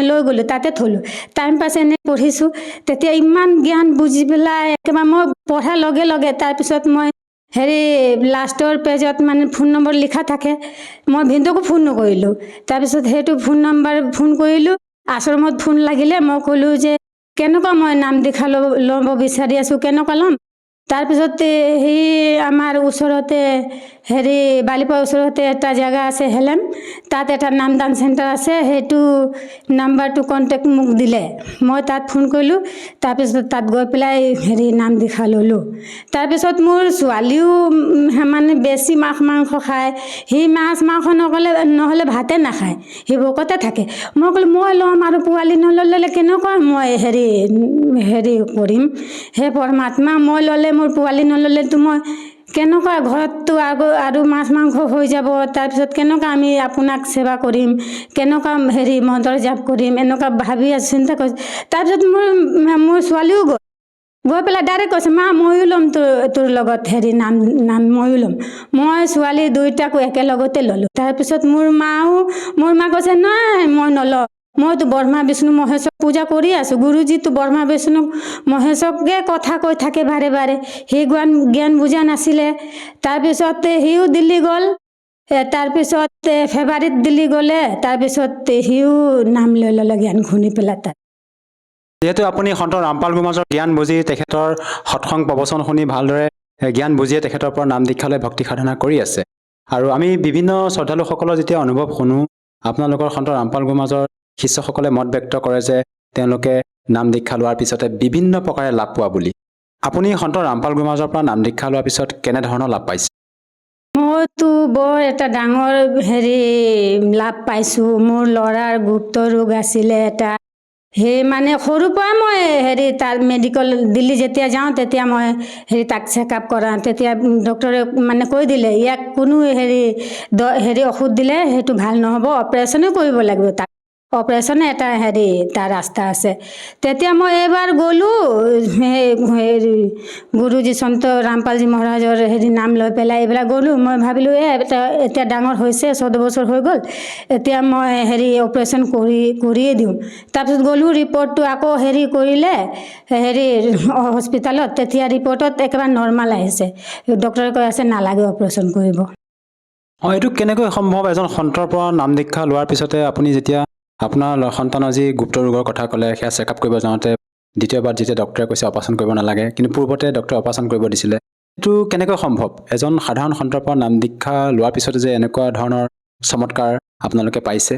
লৈ গ'লোঁ, তাতে থ'লোঁ, টাইম পাছ এনেই পঢ়িছোঁ। তেতিয়া ইমান জ্ঞান বুজি পেলাই একেবাৰে মই পঢ়াৰ লগে লগে, তাৰপিছত মই লাষ্টৰ পেজত ফোন নম্বৰ লিখা থাকে, মই ভিন্দকো ফোন নকৰিলোঁ। তাৰপিছত সেইটো ফোন নম্বৰ ফোন কৰিলোঁ, আশ্ৰমত ফোন লাগিলে, মই ক'লোঁ যে কেনেকুৱা মই নাম দীক্ষা ল'ব বিচাৰি আছোঁ, কেনেকুৱা ল'ম? তাৰপিছত আমাৰ ওচৰতে বালিপাৰ ওচৰতে এটা জেগা আছে হেলেম, তাত এটা নামদান চেণ্টাৰ আছে, সেইটো নাম্বাৰটো কণ্টেক্ট মোক দিলে, মই তাত ফোন কৰিলোঁ। তাৰপিছত তাত গৈ পেলাই নাম দীক্ষা ল'লোঁ। তাৰপিছত মোৰ ছোৱালীও বেছি মাছ মাংস খায়, সি মাছ মাংস নহ'লে ভাতে নাখায়, সি ভোকতে থাকে। মই ক'লোঁ মই ল'ম, আৰু পোৱালি নল'লে কেনেকুৱা মই কৰিম? হে পৰমাত্মা, মই ল'লে, মোৰ পোৱালি নল'লেতো মই কেনেকুৱা, ঘৰততো আৰু মাছ মাংস হৈ যাব, তাৰপিছত কেনেকুৱা আমি আপোনাক সেৱা কৰিম, কেনেকুৱা মন্ত্ৰ জাপ কৰিম, এনেকুৱা ভাবি চিন্তা কৰিছোঁ। তাৰপিছত মোৰ ছোৱালীও গৈ পেলাই ডাইৰেক্ট কৈছে, মা ময়ো ল'ম তোৰ লগত নাম ময়ো ল'ম। মই ছোৱালী 2টাকো একেলগতে ল'লোঁ। তাৰপিছত মোৰ মা কৈছে নাই, মই নলওঁ, মইতো ব্ৰহ্মা বিষ্ণু মহেশক পূজা কৰি আছোঁ, গুৰুজীতো ব্ৰহ্মা বিষ্ণু মহেশকে কথা কৈ থাকে বাৰে বাৰে, সেই জ্ঞান বুজা নাছিলে। তাৰপিছত সিও দিল্লী গ'ল, তাৰপিছত ফেব্ৰুৱাৰীত দিল্লী গ'লে, তাৰপিছত সিও নাম লৈ ল'লে জ্ঞান শুনি পেলাই তাত। যিহেতু আপুনি সন্ত ৰামপাল গুৰুমাজৰ জ্ঞান বুজি তেখেতৰ সৎসং প্ৰবচন শুনি ভালদৰে জ্ঞান বুজিয়ে তেখেতৰ পৰা নাম দীক্ষা লৈ ভক্তি সাধনা কৰি আছে। আৰু আমি বিভিন্ন শ্ৰদ্ধালুসকলৰ যেতিয়া অনুভৱ শুনো, আপোনালোকৰ সন্ত ৰামপাল গুৰুমাজৰ শিষ্যসকলে মত ব্যক্ত কৰে যে তেওঁলোকে নাম দীক্ষা লোৱাৰ পিছতে বিভিন্ন প্ৰকাৰে লাভ পোৱা বুলি। আপুনি সন্ত ৰামপাল গুৰুমাজৰ পৰা নাম দীক্ষা লোৱাৰ পিছত কেনেধৰণৰ লাভ পাইছে? মইতো বৰ এটা ডাঙৰ লাভ পাইছোঁ। মোৰ ল'ৰাৰ গুপ্ত ৰোগ আছিলে এটা, সেই মানে সৰুৰ পৰা মই তাৰ মেডিকেল দিল্লী যেতিয়া যাওঁ তেতিয়া মই তাক চেকআপ কৰাওঁ। তেতিয়া ডক্টৰে মানে কৈ দিলে ইয়াক কোনো ঔষধ দিলে সেইটো ভাল নহ'ব, অপাৰেশ্যনে কৰিব লাগিব তাক, অপাৰেশ্যনে এটা তাৰ ৰাস্তা আছে। তেতিয়া মই এইবাৰ গ'লোঁ গুৰুজী সন্ত ৰামপালজী মহাৰাজৰ নাম লৈ পেলাই এইবিলাক গ'লোঁ। মই ভাবিলোঁ এতিয়া ডাঙৰ হৈছে, 14 বছৰ হৈ গ'ল, এতিয়া মই অপাৰেশ্যন কৰিয়ে দিওঁ। তাৰপিছত গ'লোঁ, ৰিপৰ্টটো আকৌ কৰিলে হস্পিটেলত, তেতিয়া ৰিপৰ্টত একেবাৰে নৰ্মেল আহিছে। ডক্টৰে কৈ আছে নালাগে অপাৰেশ্যন কৰিব। এইটো কেনেকৈ সম্ভৱ? এজন সন্তৰ পৰা নাম দীক্ষা লোৱাৰ পিছতে আপুনি যেতিয়া আপোনাৰ সন্তানৰ যি গুপ্ত ৰোগৰ কথা ক'লে, সেয়া চেকআপ কৰিব যাওঁতে দ্বিতীয়বাৰ যেতিয়া ডক্টৰে কৈছে অপাৰেশ্যন কৰিব নালাগে, কিন্তু পূৰ্বতে ডক্টৰে অপাৰেশ্যন কৰিব দিছিলে, এইটো কেনেকৈ সম্ভৱ? এজন সাধাৰণ সন্তৰ পৰা নাম দীক্ষা লোৱাৰ পিছতে যে এনেকুৱা ধৰণৰ চমৎকাৰ আপোনালোকে পাইছে?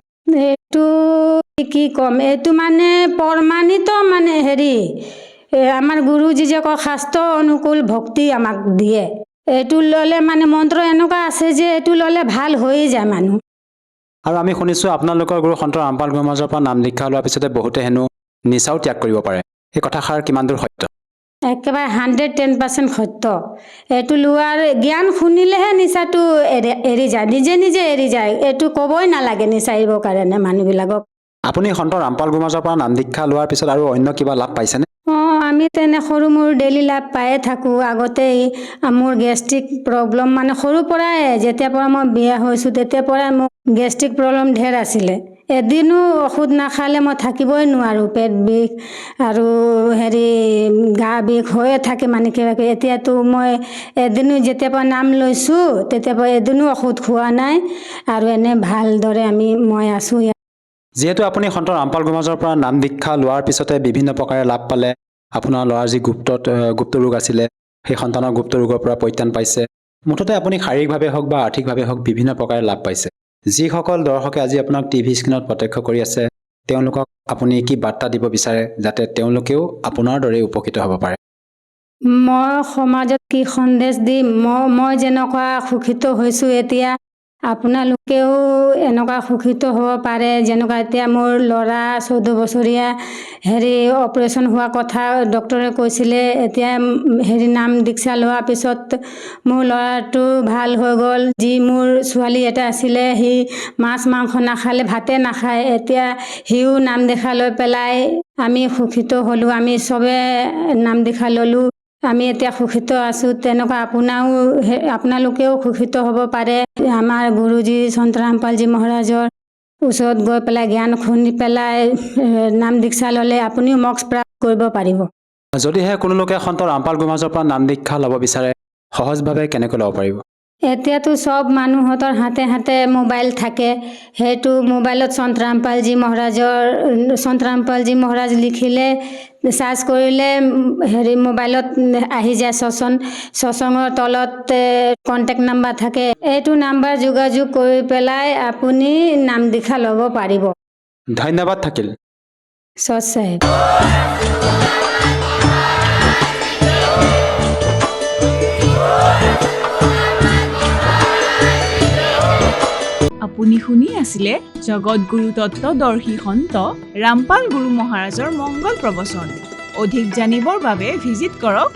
এইটো কি ক'ম, এইটো মানে প্ৰমাণিত মানে আমাৰ গুৰুজী যে কয় শাস্ত্ৰ অনুকূল ভক্তি আমাক দিয়ে। এইটো ল'লে মানে মন্ত্ৰ এনেকুৱা আছে যে এইটো ল'লে ভাল হৈয়ে যায় মানুহ। আৰু আমি শুনিছোঁ আপোনালোকৰ গুৰু সন্ত ৰামপাল গুৰুমাজৰ পৰা নাম দীক্ষা লোৱাৰ পিছতে বহুতে হেনো নিচাও ত্যাগ কৰিব পাৰে। এই কথাষাৰ কিমান দূৰ সত্য? একেবাৰে 110% সত্য। এইটো লোৱাৰ জ্ঞান শুনিলেহে নিচাটো এৰি যায়, নিজে নিজে এৰি যায়। এইটো ক'বই নালাগে নিচা এৰিবৰ কাৰণে মানুহবিলাকক। আপুনি সন্ত ৰামপাল গুৰুমাজৰ পৰা নাম দীক্ষা লোৱাৰ পিছত আৰু অন্য কিবা লাভ পাইছেনে? আমি তেনে সৰু মোৰ ডেইলি লাভ পায়ে থাকোঁ। আগতেই মোৰ গেষ্ট্ৰিক প্ৰব্লেম মানে সৰুৰ পৰাই, যেতিয়াৰ পৰা মই বিয়া হৈছোঁ তেতিয়াৰ পৰাই মোৰ গেষ্ট্ৰিক প্ৰব্লেম ঢেৰ আছিলে। এদিনো ঔষধ নাখালে মই থাকিবই নোৱাৰোঁ। পেট বিষ আৰু গা বিষ হৈয়ে থাকে মানে কিবা কিবি। এতিয়াতো মই এদিনো যেতিয়াৰ পৰা নাম লৈছোঁ তেতিয়াৰ পৰা এদিনো ঔষধ খোৱা নাই আৰু এনে ভালদৰে মই আছোঁ। যিহেতু আপুনি সন্ত ৰামপাল গুৰুমাজৰ পৰা নাম দীক্ষা লোৱাৰ পিছতে বিভিন্ন প্ৰকাৰে লাভ পালে, আপোনাৰ ল'ৰাৰ যি গুপ্ত ৰোগ আছিলে সেই সন্তানৰ গুপ্ত ৰোগৰ পৰা পৰিত্ৰাণ পাইছে, মুঠতে আপুনি শাৰীৰিকভাৱে হওক বা আৰ্থিকভাৱে হওক বিভিন্ন প্ৰকাৰে লাভ পাইছে। যিসকল দৰ্শকে আজি আপোনাক টিভি স্ক্ৰীণত প্ৰত্যক্ষ কৰি আছে, তেওঁলোকক আপুনি কি বাৰ্তা দিব বিচাৰে যাতে তেওঁলোকেও আপোনাৰ দৰে উপকৃত হ'ব পাৰে? মই সমাজত কি সন্দেশ দিম, মই যেনেকুৱা সুখিত হৈছোঁ এতিয়া আপোনালোকেও এনেকুৱা সুখিত হ'ব পাৰে। যেনেকুৱা এতিয়া মোৰ ল'ৰা 14 বছৰীয়া অপাৰেশ্যন হোৱা কথা ডক্টৰে কৈছিলে, এতিয়া নাম দীক্ষা লোৱাৰ পিছত মোৰ ল'ৰাটো ভাল হৈ গ'ল। যি মোৰ ছোৱালী এটা আছিলে, সি মাছ মাংস নাখালে, ভাতে নাখায়, এতিয়া সিও নাম দীক্ষা লৈ পেলাই আমি সুখিত হ'লোঁ। আমি চবে নাম দীক্ষা ল'লোঁ, আমি এতিয়া সুখিত আছোঁ। তেনেকুৱা আপোনালোকেও সুখিত হ'ব পাৰে। আমাৰ গুৰুজী সন্ত ৰামপালজী মহাৰাজৰ ওচৰত গৈ পেলাই জ্ঞান শুনি পেলাই নাম দীক্ষা ল'লে আপুনিও মোক্ষ প্ৰাপ্ত কৰিব পাৰিব। যদিহে কোনো লোকে সন্ত ৰামপাল গুৰুমাজৰ পৰা নাম দীক্ষা ল'ব বিচাৰে, সহজভাৱে কেনেকৈ ল'ব পাৰিব? এতিয়াতো চব মানুহৰ হাতে হাতে মোবাইল থাকে। সেইটো মোবাইলত সন্ত ৰামপালজী মহাৰাজ লিখিলে, চাৰ্চ কৰিলে মোবাইলত আহি যায় সৎসংগৰ তলত কণ্টেক্ট নাম্বাৰ থাকে। এইটো নাম্বাৰ যোগাযোগ কৰি পেলাই আপুনি নাম দীক্ষা ল'ব পাৰিব। ধন্যবাদ থাকিল। সৎ সাহেব। আপুনি শুনি আছিলে জগতগুৰু তত্ত্বদৰ্শী সন্ত ৰামপাল গুৰু মহাৰাজৰ মংগল প্ৰবচন। অধিক জানিবৰ বাবে ভিজিট কৰক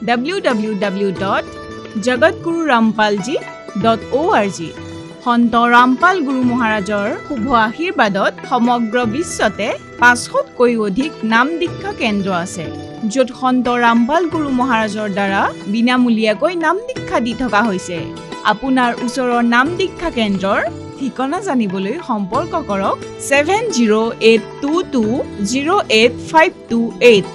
www.jagatgururampalji.org। সন্ত ৰামপাল গুৰু মহাৰাজৰ শুভ আশীৰ্বাদত সমগ্ৰ বিশ্বতে 500তকৈ অধিক নাম দীক্ষা কেন্দ্ৰ আছে, য'ত সন্ত ৰামপাল গুৰু মহাৰাজৰ দ্বাৰা বিনামূলীয়াকৈ নাম দীক্ষা দি থকা হৈছে। আপোনাৰ ওচৰৰ নাম দীক্ষা কেন্দ্ৰৰ ঠিকনা জানিবলৈ সম্পৰ্ক কৰক 7082208528।